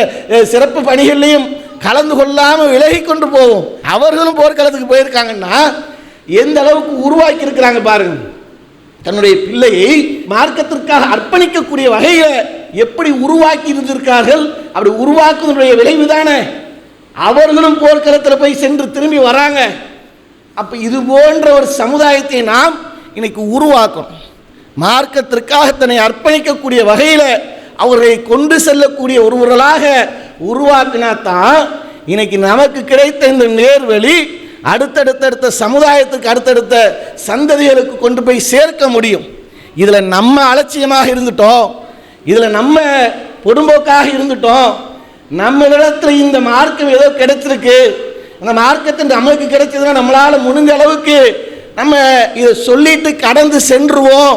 சிறப்பு பணிகளையும் கலந்து கொள்ளாமல் விலகி கொண்டு போவோம். அவர்களும் போர்க்களத்துக்கு போயிருக்காங்கன்னா எந்த அளவுக்கு உருவாக்கி இருக்கிறாங்க பாருங்க. தன்னுடைய பிள்ளையை மார்க்கத்திற்காக அர்ப்பணிக்கக்கூடிய வகையில் எப்படி உருவாக்கி இருந்திருக்கார்கள். அப்படி உருவாக்குவதனுடைய விளைவு தானே அவர்களும் போர்க்களத்தில் போய் சென்று திரும்பி வராங்க. அப்போ இது போன்ற ஒரு சமுதாயத்தை நாம் இன்னைக்கு உருவாக்கணும். மார்க்கத்திற்காக தன்னை அர்ப்பணிக்கக்கூடிய வகையில் அவர்களை கொண்டு செல்லக்கூடிய ஒருவர்களாக உருவாக்கினாத்தான் இன்னைக்கு நமக்கு கிடைத்த இந்த நேர்வழி அடுத்தடுத்த சமுதாயத்துக்கு, அடுத்தடுத்த சந்ததிகளுக்கு கொண்டு போய் சேர்க்க முடியும். இதில் நம்ம அலட்சியமாக இருந்துட்டோம், இதில் நம்ம பொடும்போக்காக இருந்துட்டோம். நம்மளிடத்தில் இந்த மார்க்கம் ஏதோ கிடைச்சிருக்கு, அந்த மார்க்கத்தின் நம்மளுக்கு கிடைச்சதுன்னா நம்மளால் முடிஞ்ச அளவுக்கு நம்ம இதை சொல்லிட்டு கடந்து சென்றுவோம்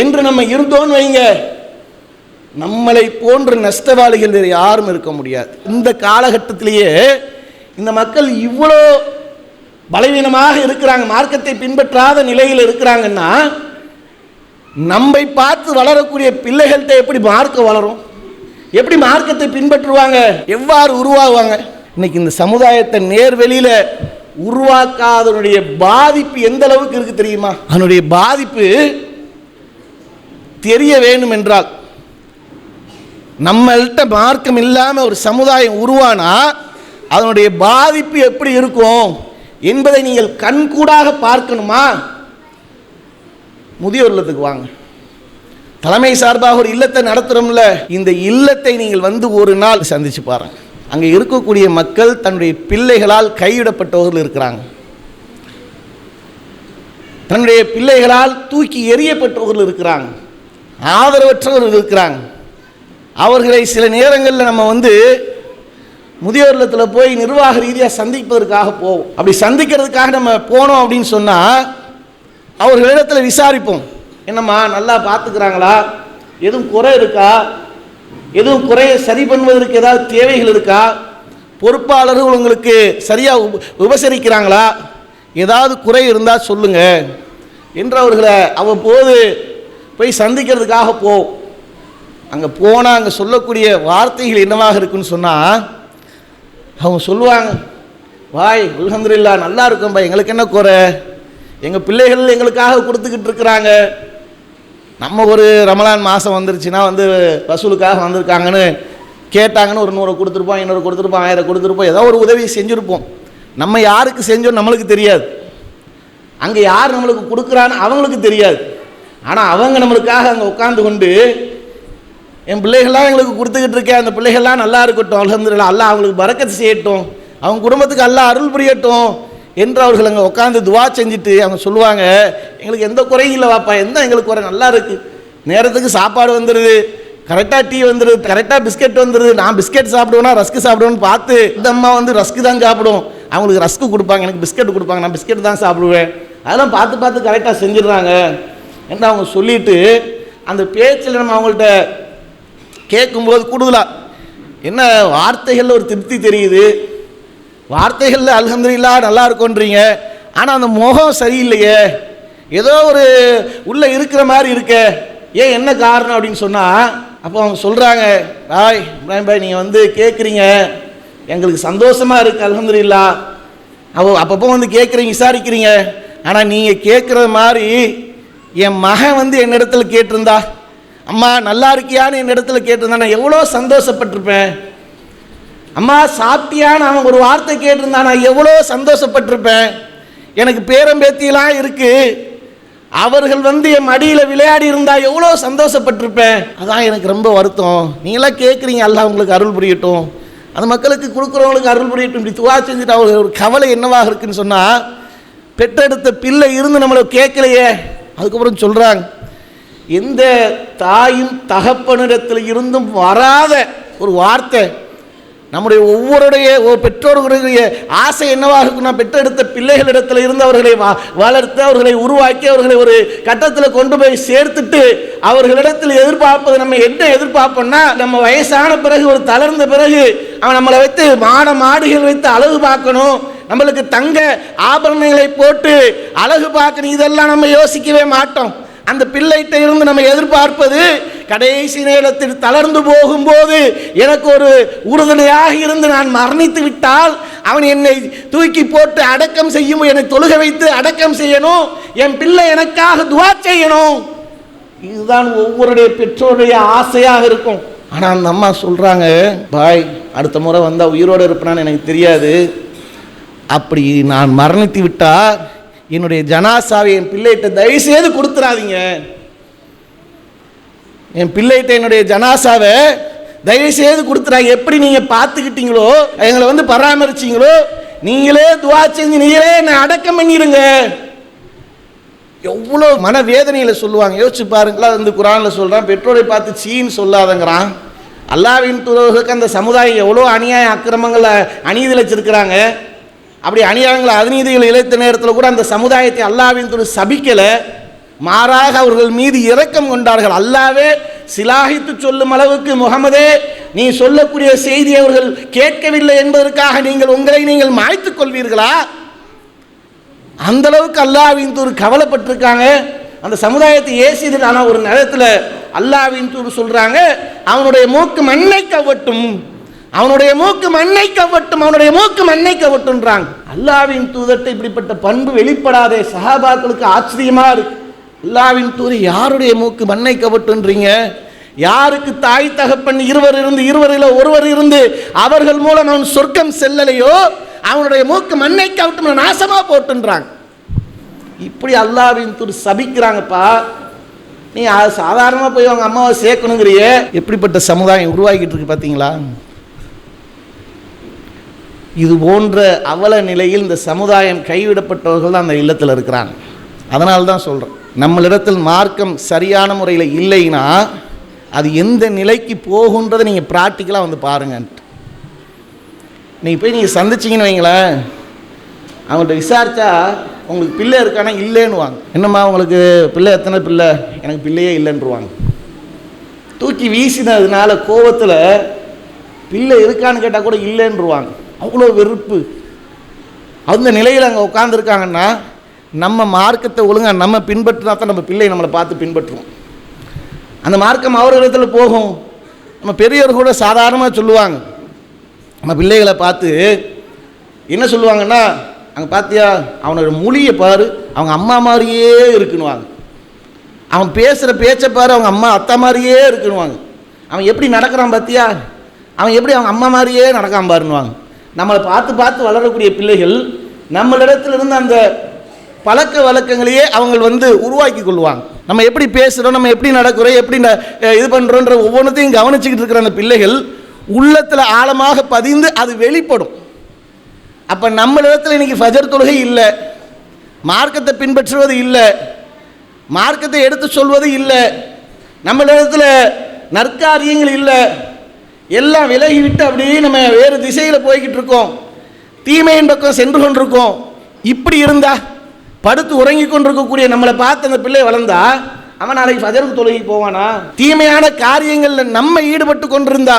என்று நம்ம இருந்தோன்னு வைங்க, நம்மளை போன்ற நஷ்டவாளிகள் வேறு யாரும் இருக்க முடியாது. இந்த காலகட்டத்திலேயே இந்த மக்கள் இவ்வளோ பலவீனமாக இருக்கிறாங்க, மார்க்கத்தை பின்பற்றாத நிலையில் இருக்கிறாங்கன்னா நம்மை பார்த்து வளரக்கூடிய பிள்ளைகள்கிட்ட எப்படி மார்க்கம் வளரும்? எப்படி மார்க்கத்தை பின்பற்றுவாங்க? எவ்வாறு உருவாகுவாங்க? இன்னைக்கு இந்த சமுதாயத்தை நேர்வெளியில் உருவாக்காதனுடைய பாதிப்பு எந்த அளவுக்கு இருக்கு தெரியுமா? அதனுடைய பாதிப்பு தெரிய வேண்டும் என்றால் நம்மள்கிட்ட மார்க்கம் இல்லாமல் ஒரு சமுதாயம் உருவானா அதனுடைய பாதிப்பு எப்படி இருக்கும் என்பதை நீங்கள் கண்கூடாக பார்க்கணுமா? முதியோர் இல்லத்துக்கு வாங்க. தலைமை சார்பாக ஒரு இல்லத்தை நடத்துகிறோம்ல, இந்த இல்லத்தை நீங்கள் வந்து ஒரு நாள் சந்திச்சு பாருங்க. அங்கே இருக்கக்கூடிய மக்கள் தன்னுடைய பிள்ளைகளால் கைவிடப்பட்டவர்கள் இருக்கிறாங்க, தன்னுடைய பிள்ளைகளால் தூக்கி எறியப்பட்டவர்கள் இருக்கிறாங்க, ஆதரவற்றவர்கள் இருக்கிறாங்க. அவர்களை சில நேரங்களில் நம்ம வந்து முதியோர் இல்லத்தில் போய் நிர்வாக ரீதியாக சந்திப்பதற்காக போவோம். அப்படி சந்திக்கிறதுக்காக நம்ம போனோம் அப்படின்னு சொன்னால் அவர்களிடத்தில் விசாரிப்போம், என்னம்மா நல்லா பார்த்துக்கிறாங்களா, எதுவும் குறை இருக்கா, எதுவும் குறையை சரி பண்ணுவதற்கு ஏதாவது தேவைகள் இருக்கா, பொறுப்பாளர்கள் உங்களுக்கு சரியாக உபசரிக்கிறாங்களா, ஏதாவது குறை இருந்தால் சொல்லுங்கள் என்று அவர்களை அவ்வப்போது போய் சந்திக்கிறதுக்காக போவோம். அங்கே போனால் அங்கே சொல்லக்கூடிய வார்த்தைகள் என்னவாக இருக்குன்னு சொன்னால், அவங்க சொல்லுவாங்க, வாய் அல்ஹம்துலில்லாஹ் நல்லா இருக்கும்பா, எங்களுக்கு என்ன குறை, எங்கள் பிள்ளைகள் எங்களுக்காக கொடுத்துக்கிட்டு இருக்கிறாங்க. நம்ம ஒரு ரமலான் மாதம் வந்துருச்சுன்னா வசூலுக்காக வந்திருக்காங்கன்னு கேட்டாங்கன்னு ஒரு 100 கொடுத்துருப்போம், 200 கொடுத்துருப்போம், 1000 கொடுத்துருப்போம், ஏதோ ஒரு உதவி செஞ்சுருப்போம். நம்ம யாருக்கு செஞ்சோம் நம்மளுக்கு தெரியாது, அங்கே யார் நம்மளுக்கு கொடுக்குறான்னு அவங்களுக்கு தெரியாது. ஆனால் அவங்க நம்மளுக்காக அங்கே உட்காந்து கொண்டு, என் பிள்ளைகள்லாம் எங்களுக்கு கொடுத்துக்கிட்டு இருக்கேன், அந்த பிள்ளைகள்லாம் நல்லா இருக்கட்டும், அல்ஹம்துலில்லாஹ் அல்லாஹ் அவங்களுக்கு பரக்கத்து செய்யட்டும், அவங்க குடும்பத்துக்கு அல்லாஹ் அருள் புரியட்டும் என்று அவர்கள் அங்கே உட்காந்து துவா செஞ்சுட்டு அவங்க சொல்லுவாங்க, எங்களுக்கு எந்த குறையும் இல்லை வாப்பா, எந்த எங்களுக்கு குறை, நல்லா இருக்குது, நேரத்துக்கு சாப்பாடு வந்துடுது, கரெக்டாக டீ வந்துடுது, கரெக்டாக பிஸ்கெட் வந்துடுது, நான் பிஸ்கெட் சாப்பிடுவேன்னா ரஸ்க்கு சாப்பிடுவேன்னு பார்த்து இந்த அம்மா ரஸ்க்கு தான் சாப்பிடும், அவங்களுக்கு ரஸ்க்கு கொடுப்பாங்க, எனக்கு பிஸ்கெட் கொடுப்பாங்க, நான் பிஸ்கெட் தான் சாப்பிடுவேன், அதெல்லாம் பார்த்து பார்த்து கரெக்டாக செஞ்சிடுறாங்க என்று அவங்க சொல்லிட்டு, அந்த பேச்சில் நம்ம அவங்கள்ட்ட கேட்கும்போது கூடுதலாக என்ன வார்த்தைகளில் ஒரு திருப்தி தெரியுது, வார்த்தைகளில் அல்ஹம்துலில்லாஹ் நல்லா இருக்குன்றீங்க, ஆனால் அந்த முகம் சரியில்லையே, ஏதோ ஒரு உள்ளே இருக்கிற மாதிரி இருக்க, ஏன் என்ன காரணம் அப்படின்னு சொன்னால், அப்போ அவங்க சொல்கிறாங்க, பாய் இப்ராஹிம் பாய் நீங்கள் கேட்குறீங்க, எங்களுக்கு சந்தோஷமாக இருக்குது அல்ஹம்துலில்லாஹ், அப்பப்போ கேட்குறீங்க, விசாரிக்கிறீங்க, ஆனால் நீங்கள் கேட்குறது மாதிரி என் மகன் என்னிடத்துல கேட்டிருந்தா, அம்மா நல்லா இருக்கியான்னு என்னிடத்துல கேட்டிருந்தா நான் எவ்வளோ சந்தோஷப்பட்டிருப்பேன், அம்மா சாப்பிட்டியான்னு அவன் ஒரு வார்த்தை கேட்டிருந்தா நான் எவ்வளோ சந்தோஷப்பட்டிருப்பேன், எனக்கு பேரம்பேத்தியெல்லாம் இருக்குது, அவர்கள் என் மடியில் விளையாடி இருந்தால் எவ்வளோ சந்தோஷப்பட்டிருப்பேன், அதான் எனக்கு ரொம்ப வருத்தம், நீங்களாம் கேட்குறீங்க அல்லாஹ் உங்களுக்கு அருள் புரியட்டும், அந்த மக்களுக்கு கொடுக்குறவங்களுக்கு அருள் புரியட்டும், இப்படி துவா செஞ்சுட்டு அவங்க ஒரு கவலை என்னவாக இருக்குன்னு சொன்னால், பெற்றெடுத்த பிள்ளை இருந்து நம்மளை கேட்கலையே. அதுக்கப்புறம் சொல்கிறாங்க, எந்த தாயும் தகப்பனிடத்தில் இருந்தும் வராத ஒரு வார்த்தை நம்முடைய ஒவ்வொருடைய பெற்றோர்களுடைய ஆசை என்னவாக இருக்குன்னா, பெற்றெடுத்த பிள்ளைகளிடத்தில் இருந்து அவர்களை வளர்த்து அவர்களை உருவாக்கி அவர்களை ஒரு கட்டத்தில் கொண்டு போய் சேர்த்துட்டு அவர்களிடத்தில் எதிர்பார்ப்பது, நம்ம என்ன எதிர்பார்ப்போம்னா, நம்ம வயசான பிறகு ஒரு தளர்ந்த பிறகு அவன் நம்மளை வைத்து மாடுகள் வைத்து அழகு பார்க்கணும், நம்மளுக்கு தங்க ஆபரணங்களை போட்டு அழகு பார்க்கணும், இதெல்லாம் நம்ம யோசிக்கவே மாட்டோம். அந்த பிள்ளைகிட்ட இருந்து நம்ம எதிர்பார்ப்பது, கடைசி நேரத்தில் தளர்ந்து போகும்போது எனக்கு ஒரு உறுதுணையாக இருந்து நான் மரணித்து விட்டால் அவன் என்னை தூக்கி போட்டு அடக்கம் செய்யும், என்னை தொழுக வைத்து அடக்கம் செய்யணும், என் பிள்ளை எனக்காக துவா செய்யணும், இதுதான் ஒவ்வொருடைய பெற்றோருடைய ஆசையாக இருக்கும். ஆனால் அந்த அம்மா சொல்கிறாங்க, பாய் அடுத்த முறை வந்தால் உயிரோடு இருப்பேனான்னு எனக்கு தெரியாது, அப்படி நான் மரணித்து விட்டால் என்னுடைய ஜனாசாவை என் பிள்ளைகிட்ட தயவுசெய்து கொடுத்துடாதீங்க, என் பிள்ளைகிட்ட என்னுடைய ஜனாசாவை தயவுசெய்து கொடுத்துறாங்க, எப்படி நீங்கள் பார்த்துக்கிட்டீங்களோ எங்களை பராமரிச்சிங்களோ நீங்களே துவா செஞ்சு நீங்களே என்னை அடக்கம் பண்ணிடுங்க. எவ்வளோ மனவேதனையில் சொல்லுவாங்க, யோசிச்சு பாருங்களா. குரானில் சொல்கிறான், பெற்றோரை பார்த்து சீன்னு சொல்லாதங்கிறான். அல்லாஹ்வின் தூதர்களுக்கு அந்த சமுதாயம் எவ்வளோ அநியாய அக்கிரமங்களை அநீதி இழைச்சிருக்கிறாங்க. அப்படி அநியாயங்களை அநீதிகள் இழைத்த நேரத்தில் கூட அந்த சமுதாயத்தை அல்லாஹ்வின் தூதர் சபிக்கலை, மாறாக அவர்கள் மீது இரக்கம் கொண்டார்கள். அல்லாவே சிலாகித்து சொல்லும் அளவுக்கு, முகமதே நீ சொல்லக்கூடிய செய்தி அவர்கள் கேட்கவில்லை என்பதற்காக உங்களை மாய்த்துக் கொள்வீர்களா? அந்த அளவுக்கு அல்லாஹ்வின் தூதர் கவலைப்பட்டிருக்காங்க. அந்த சமுதாயத்தை ஏசியது. ஆனால் ஒரு நேரத்தில் அல்லாஹ்வின் தூதர் சொல்றாங்க, அவனுடைய மூக்கு மண்ணை கவட்டும், அவனுடைய மூக்கு மண்ணை கவட்டும், அவனுடைய மூக்கு மண்ணை கவட்டும்ன்றாங்க. அல்லாஹ்வின் தூதர்கிட்ட இப்படிப்பட்ட பண்பு வெளிப்படாதே. சஹாபாக்களுக்கு ஆச்சரியமா இருக்கு. அல்லாஹ்வின் தூதர் யாருடைய மூக்கு மண்ணை கவட்டுன்றீங்க? யாருக்கு தாய் தகப்பன் இருவரில் ஒருவர் இருந்து அவர்கள் மூலம் அவன் சொர்க்கம் செல்லலையோ அவனுடைய மூக்கு மண்ணை கவட்டும், நாசமா போட்டுன்றாங்க. இப்படி அல்லாஹ்வின் தூதர் சபிக்கிறாங்கப்பா. நீ சாதாரணமாக போய் அவங்க அம்மாவை சேர்க்கணுங்கிறிய. எப்படிப்பட்ட சமுதாயம் உருவாக்கிட்டு இருக்கு பார்த்தீங்களா? இது போன்ற அவல நிலையில் இந்த சமுதாயம் கைவிடப்பட்டவர்கள் தான் அந்த இல்லத்தில் இருக்கிறாங்க. அதனால தான் சொல்கிறேன், நம்மளிடத்தில் மார்க்கம் சரியான முறையில் இல்லைன்னா அது எந்த நிலைக்கு போகுன்றதை நீங்கள் ப்ராக்டிக்கலாக பாருங்கன்ட்டு. நீங்கள் போய் நீங்கள் சந்திச்சிங்கன்னு வைங்களேன், அவங்கள்ட்ட விசாரித்தா உங்களுக்கு பிள்ளை இருக்கானா இல்லைன்னுவாங்க. என்னம்மா உங்களுக்கு பிள்ளை எத்தனை பிள்ளை? எனக்கு பிள்ளையே இல்லைன்றுவாங்க. தூக்கி வீசினதுனால கோபத்தில் பிள்ளை இருக்கான்னு கேட்டால் கூட இல்லைன்றுவாங்க. அவ்வளோ வெறுப்பு. அந்த நிலையில் அங்கே உட்காந்துருக்காங்கன்னா நம்ம மார்க்கத்தை ஒழுங்காக நம்ம பின்பற்றினா தான் நம்ம பிள்ளை நம்மளை பார்த்து பின்பற்றுவோம். அந்த மார்க்கம் அவர்களிடத்தில் போகும். நம்ம பெரியவர் கூட சாதாரணமாக சொல்லுவாங்க, நம்ம பிள்ளைகளை பார்த்து என்ன சொல்லுவாங்கன்னா, அங்கே பார்த்தியா அவனோட மொழியை பாரு, அவங்க அம்மா மாதிரியே இருக்குன்னுவாங்க. அவன் பேசுகிற பேச்சை பாரு, அவங்க அம்மா அத்தா மாதிரியே இருக்குன்னுவாங்க. அவன் எப்படி நடக்கிறான் பார்த்தியா, அவன் எப்படி அவங்க அம்மா மாதிரியே நடக்காம பாருன்னுவாங்க. நம்மளை பார்த்து பார்த்து வளரக்கூடிய பிள்ளைகள் நம்மளிடத்திலிருந்து அந்த பழக்க வழக்கங்களையே அவங்க உருவாக்கி கொள்வாங்க. நம்ம எப்படி பேசுகிறோம், நம்ம எப்படி நடக்கிறோம், எப்படி இது பண்ணுறோன்ற ஒவ்வொன்றத்தையும் கவனிச்சுக்கிட்டு இருக்கிற அந்த பிள்ளைகள் உள்ளத்தில் ஆழமாக பதிந்து அது வெளிப்படும். அப்போ நம்மளிடத்தில் இன்றைக்கி ஃபஜர் தொழுகை இல்லை, மார்க்கத்தை பின்பற்றுவது இல்லை, மார்க்கத்தை எடுத்து சொல்வது இல்லை, நம்மளிடத்தில் நற்காரியங்கள் இல்லை, எல்லாம் விலகிவிட்டு அப்படியே நம்ம வேறு திசையில் போய்கிட்டு இருக்கோம், தீமையின் பக்கம் சென்று கொண்டிருக்கோம். இப்படி இருந்தா படுத்து உறங்கி கொண்டிருக்கக்கூடிய நம்மளை பார்த்து அந்த பிள்ளை வளர்ந்தா அவன் நாளைக்கு ஃபஜருக்கு தொழுகை போவானா? தீமையான காரியங்களில் நம்ம ஈடுபட்டு கொண்டிருந்தா,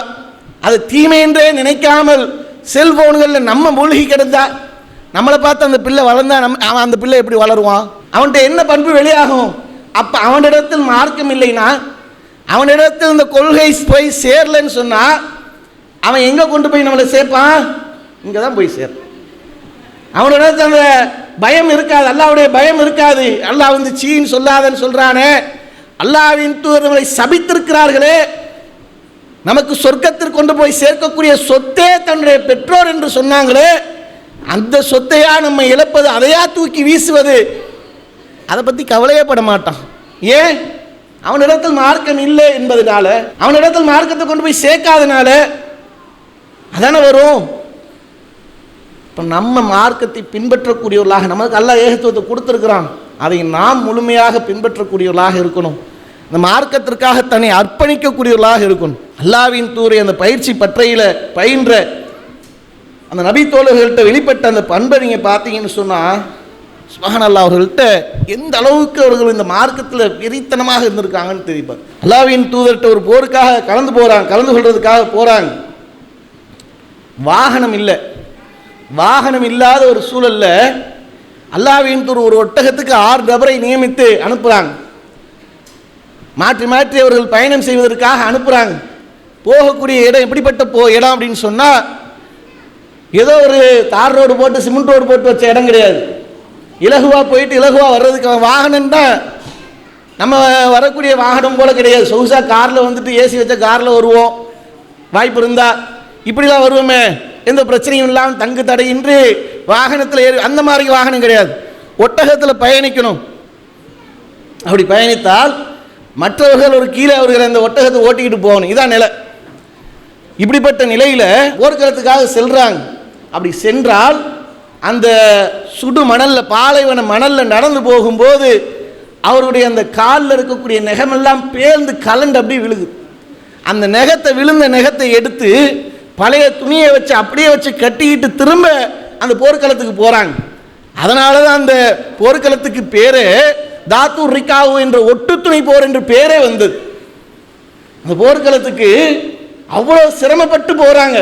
அது தீமை என்றே நினைக்காமல் செல்போன்களில் நம்ம மூழ்கி கிடந்தா, நம்மளை பார்த்து அந்த பிள்ளை வளர்ந்தா அவன் அந்த பிள்ளை எப்படி வளருவான்? அவன்கிட்ட என்ன பண்பு வெளியாகும்? அப்போ அவனிடத்தில் மார்க்கம் இல்லைன்னா, அவனிடத்தில் இந்த கொள்கை போய் சேரலன்னு சொன்னால் அவன் எங்கே கொண்டு போய் நம்மளை சேர்ப்பான்? இங்கே தான் போய் சேர். அவனிடத்தில் அந்த பயம் இருக்காது, அல்லாஹ்வுடைய பயம் இருக்காது. அல்லாஹ் சீன்னு சொல்லாதன்னு சொல்கிறானே, அல்லாஹ்வின் தூதர்களை சபித்திருக்கிறார்களே, நமக்கு சொர்க்கத்திற்கு கொண்டு போய் சேர்க்கக்கூடிய சொத்தே தன்னுடைய பெற்றோர் என்று சொன்னாங்களே, அந்த சொத்தையா நம்ம இழப்பது, அதையா தூக்கி வீசுவது? அதை பற்றி கவலையே பட மாட்டான். ஏன்? அவனிடத்தில் மார்க்கம் இல்லை என்பதனால, அவனிடத்தில் மார்க்கத்தை கொண்டு போய் சேர்க்காதனால அதானே வரும். இப்போ நம்ம மார்க்கத்தை பின்பற்றக்கூடியவர்களாக, நமக்கு அல்லாஹ் ஏகத்துவத்தை கொடுத்துருக்கிறான், அதை நாம் முழுமையாக பின்பற்றக்கூடியவர்களாக இருக்கணும். இந்த மார்க்கத்திற்காக தன்னை அர்ப்பணிக்கக்கூடியவர்களாக இருக்கணும். அல்லாஹ்வின் தூதர் அந்த பயிற்சி பற்றையில் பயின்ற அந்த நபி தோழர்கள்ட்ட வெளிப்பட்ட அந்த பண்பை நீங்கள் பார்த்தீங்கன்னு சொன்னால், சுப்ஹானல்லாஹ், அவர்கள்ட்ட எந்த அளவுக்கு அவர்கள் இந்த மார்க்கத்தில் வெறித்தனமாக இருந்திருக்காங்கன்னு தெரிவிப்பார். அல்லாஹ்வின் தூதர்கிட்ட ஒரு போருக்காக கலந்து கொள்றதுக்காக போகிறாங்க. வாகனம் இல்லை, வாகனம் இல்லாத ஒரு சூழல்ல அல்லாஹ்வின் தூதர் ஒரு ஒட்டகத்துக்கு 6 நபரை நியமித்து அனுப்புகிறாங்க. மாற்றி மாற்றி அவர்கள் பயணம் செய்வதற்காக அனுப்புகிறாங்க. போகக்கூடிய இடம் எப்படிப்பட்ட இடம் அப்படின்னு சொன்னால், ஏதோ ஒரு தார் ரோடு போட்டு சிமெண்ட் ரோடு போட்டு வச்ச இடம் கிடையாது. இலகுவாக போயிட்டு இலகுவாக வர்றதுக்கு வாகனம் தான் நம்ம வரக்கூடிய வாகனம் போல் கிடையாது. சொகுசாக காரில் ஏசி வச்ச காரில் வருவோம், வாய்ப்பு இருந்தால் இப்படிலாம் வருவோமே, எந்த பிரச்சனையும் இல்லாமல் தங்கு தடையின்றி வாகனத்தில் ஏறி, அந்த மாதிரி வாகனம் கிடையாது. ஒட்டகத்தில் பயணிக்கணும். அப்படி பயணித்தால் மற்றவர்கள் ஒரு கீழே அவர்கள் அந்த ஒட்டகத்தை ஓட்டிக்கிட்டு போகணும். இதான் நிலை. இப்படிப்பட்ட நிலையில் போர்க்களத்துக்காக செல்றாங்க. அப்படி சென்றால் அந்த சுடு மணலில், பாலைவன மணலில் நடந்து போகும்போது அவருடைய அந்த காலில் இருக்கக்கூடிய நெகமெல்லாம் பேர்ந்து கலண்டு அப்படி விழுது. அந்த விழுந்த நெகத்தை எடுத்து பழைய துணியை வச்சு அப்படியே வச்சு கட்டிக்கிட்டு திரும்ப அந்த போர்க்களத்துக்கு போகிறாங்க. அதனால தான் அந்த போர்க்களத்துக்கு பேரே தாத்தூர் ரிக்காவு என்ற ஒட்டு துணி போர் என்று பேரே வந்தது. அந்த போர்க்களத்துக்கு அவ்வளோ சிரமப்பட்டு போகிறாங்க.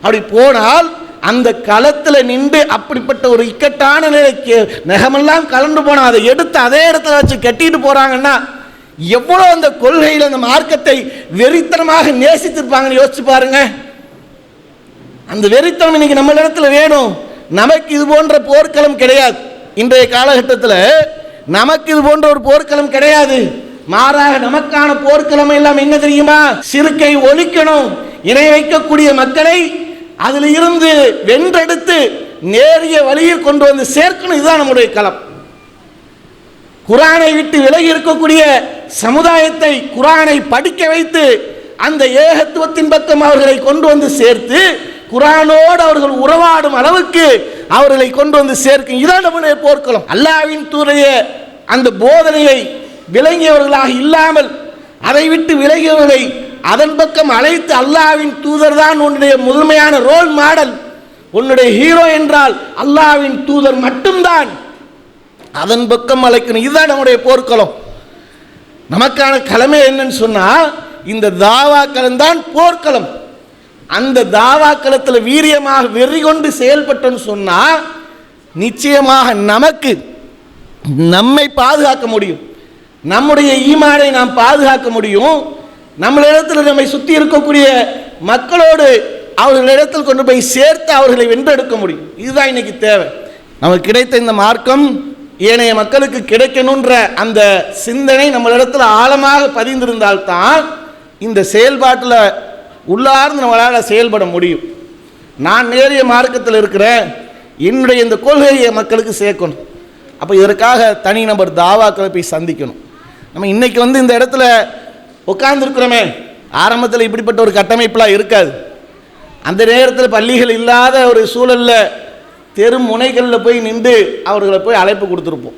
அப்படி போனால் அந்த களத்தில் நின்று அப்படிப்பட்ட ஒரு இக்கட்டான நிலைக்கு நெகமெல்லாம் கலந்து போனால் அதை எடுத்து அதே இடத்துல வச்சு கட்டிட்டு போகிறாங்கன்னா எவ்வளோ அந்த கொள்கையில் அந்த மார்க்கத்தை வெறித்தனமாக நேசித்திருப்பாங்கன்னு யோசிச்சு பாருங்க. அந்த வெறித்தனம் இன்னைக்கு நம்ம இடத்துல வேணும். நமக்கு இது போன்ற போர்க்களம் கிடையாது. இன்றைய காலகட்டத்தில் நமக்கு இது போன்ற ஒரு போர்க்களம் கிடையாது. மாறாக நமக்கான போர்க்களம் எல்லாம் என்ன தெரியுமா? சிறுக்கை ஒழிக்கணும், இணை வைக்கக்கூடிய மக்களை அதில் இருந்து வென்றெடுத்து நேரிய வழியில் கொண்டு வந்து சேர்க்கணும். இதுதான் நம்முடைய களம். குர்ஆனை விட்டு விலகி இருக்கக்கூடிய சமுதாயத்தை குர்ஆனை படிக்க வைத்து அந்த ஏகத்துவத்தின் பக்கம் அவர்களை கொண்டு வந்து சேர்த்து குர்ஆனோடு அவர்கள் உறவாடும் அளவுக்கு அவர்களை கொண்டு வந்து சேர்க்கும். இதான் நம்முடைய போர்க்களம். அல்லாஹ்வின் தூதருடைய அந்த போதனையை விளங்கியவர்களாக இல்லாமல் அதை விட்டு விலகியவர்களை அதன் பக்கம் அழைத்து, அல்லாஹ்வின் தூதர் தான் உன்னுடைய முழுமையான ரோல் மாடல், உன்னுடைய ஹீரோ என்றால் அல்லாஹ்வின் தூதர் மட்டும்தான், அதன் பக்கம் அழைக்கணும். இதுதான் நம்முடைய போர்க்களம். நமக்கான களமே என்னன்னு சொன்னா, இந்த தாவாக்களம் தான் போர்க்களம். அந்த தாவாக்களத்தில் வீரியமாக வெறி கொண்டு செயல்பட்டோன்னு சொன்னா நிச்சயமாக நம்மை பாதுகாக்க முடியும். நம்முடைய ஈமானை நாம் பாதுகாக்க முடியும். நம்மளிடத்தில் நம்மை சுற்றி இருக்கக்கூடிய மக்களோடு அவர்களிடத்தில் கொண்டு போய் சேர்த்து அவர்களை வென்றெடுக்க முடியும். இதுதான் இன்னைக்கு தேவை. நமக்கு கிடைத்த இந்த மார்க்கம் ஏனைய மக்களுக்கு கிடைக்கணுன்ற அந்த சிந்தனை நம்மளிடத்தில் ஆழமாக பதிந்திருந்தால்தான் இந்த செயல்பாட்டில் உள்ளார்ந்து நம்மளால் செயல்பட முடியும். நான் நேரிய மார்க்கத்தில் இருக்கிறேன், என்னுடைய இந்த கொள்கையை மக்களுக்கு சேர்க்கணும். அப்போ இதற்காக தனிநபர் தாவாக்களை போய் சந்திக்கணும். நம்ம இன்னைக்கு இந்த இடத்துல உட்கார்ந்துருக்கிறோமே, ஆரம்பத்தில் இப்படிப்பட்ட ஒரு கட்டமைப்பெலாம் இருக்காது. அந்த நேரத்தில் பள்ளிகள் இல்லாத ஒரு சூழலில் தெரு முனைகளில் போய் நின்று அவர்களை போய் அழைப்பு கொடுத்துருப்போம்,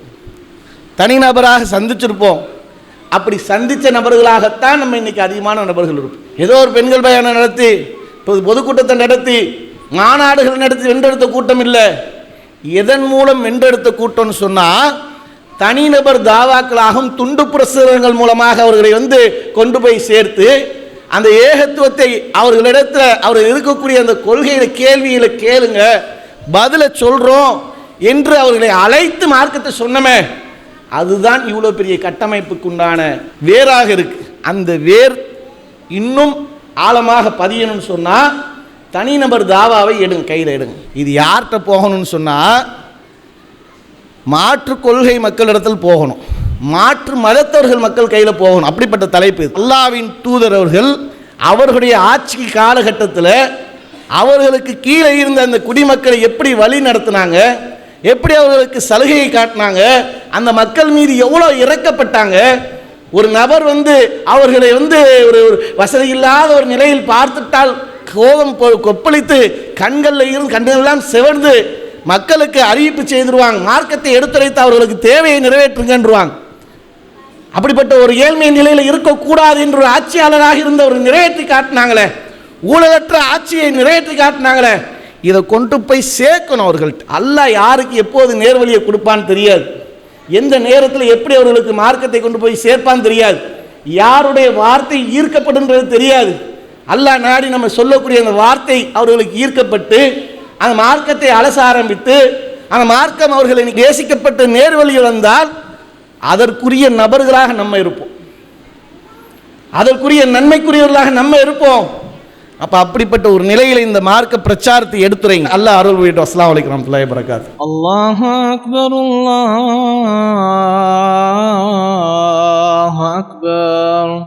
தனிநபராக சந்திச்சிருப்போம். அப்படி சந்தித்த நபர்களாகத்தான் நம்ம இன்னைக்கு அதிகமான நபர்கள் இருப்போம். ஏதோ ஒரு பெண்கள் பயானம் நடத்தி பொதுக்கூட்டத்தை நடத்தி மாநாடுகள் நடத்தி வென்றெடுத்த கூட்டம் இல்லை. எதன் மூலம் வென்றெடுத்த கூட்டம்னு சொன்னால் தனிநபர் தாவாக்களாகும் துண்டு பிரசுரங்கள் மூலமாக அவர்களை கொண்டு போய் சேர்த்து அந்த ஏகத்துவத்தை அவர்களிடத்தில் அவர் இருக்கக்கூடிய அந்த கொள்கையில கேள்வியில கேளுங்க, பதில சொல்றோம் என்று அவர்களை அழைத்து மார்க்கத்தை சொன்னமே, அதுதான் இவ்வளோ பெரிய கட்டமைப்புக்குண்டான வேராக இருக்கு. அந்த வேர் இன்னும் ஆழமாக பதியணும்னு சொன்னால் தனிநபர் தாவாவை எடுங்க, கையில் எடுங்க. இது யார்கிட்ட போகணும்னு சொன்னால் மாற்று கொள்கை மக்களிடத்தில் போகணும், மாற்று மதத்தவர்கள் மக்கள் கையில் போகணும். அப்படிப்பட்ட தலைப்பு. அல்லாஹ்வின் தூதர் அவர்கள் அவர்களுடைய ஆட்சி காலகட்டத்தில் அவர்களுக்கு கீழே இருந்த அந்த குடிமக்களை எப்படி வழி நடத்தினாங்க, எப்படி அவர்களுக்கு சலுகையை காட்டினாங்க, அந்த மக்கள் மீது எவ்வளோ இறக்கப்பட்டாங்க. ஒரு நபர் அவர்களை ஒரு வசதி இல்லாத ஒரு நிலையில் பார்த்துட்டால் கோபம் கொப்பளித்து கண்களெல்லாம் சிவந்து மக்களுக்கு அறிவிப்பு செய்திருவாங்க, மார்க்கத்தை எடுத்துரைத்து அவர்களுக்கு தேவையை நிறைவேற்றுங்கன்றுவாங்க. அப்படிப்பட்ட ஒரு ஏழ்மை நிலையில் இருக்கக்கூடாது என்று ஒரு ஆட்சியாளராக இருந்த ஒரு நிறைவேற்றி காட்டினாங்களே, ஊழலற்ற ஆட்சியை நிறைவேற்றி காட்டினாங்களே, இதை கொண்டு போய் சேர்க்கணும் அவர்கள்ட்ட. அல்லாஹ் யாருக்கு எப்போது நேர்வழியை கொடுப்பான்னு தெரியாது, எந்த நேரத்தில் எப்படி அவர்களுக்கு மார்க்கத்தை கொண்டு போய் சேர்ப்பான்னு தெரியாது, யாருடைய வார்த்தை ஈர்க்கப்படுன்றது தெரியாது. அல்லாஹ் நாடி நம்ம சொல்லக்கூடிய அந்த வார்த்தை அவர்களுக்கு ஈர்க்கப்பட்டு அந்த மார்க்கத்தை அலச ஆரம்பித்து அந்த மார்க்கம் அவர்களை நேசிக்கப்பட்டு நேர்வழியில் வந்தால் அதற்குரிய நபர்களாக நம்ம இருப்போம், அதற்குரிய நன்மைக்குரியவர்களாக நம்ம இருப்போம். அப்ப அப்படிப்பட்ட ஒரு நிலையில் இந்த மார்க்க பிரச்சாரத்தை எடுத்துரைங்க. அல்லாஹ் அருள் புரியட்டும். அஸ்ஸலாமு அலைக்கும் வரஹ்மத்துல்லாஹி வபரகாத்துஹு. அல்லாஹு அக்பர், அல்லாஹு அக்பர்.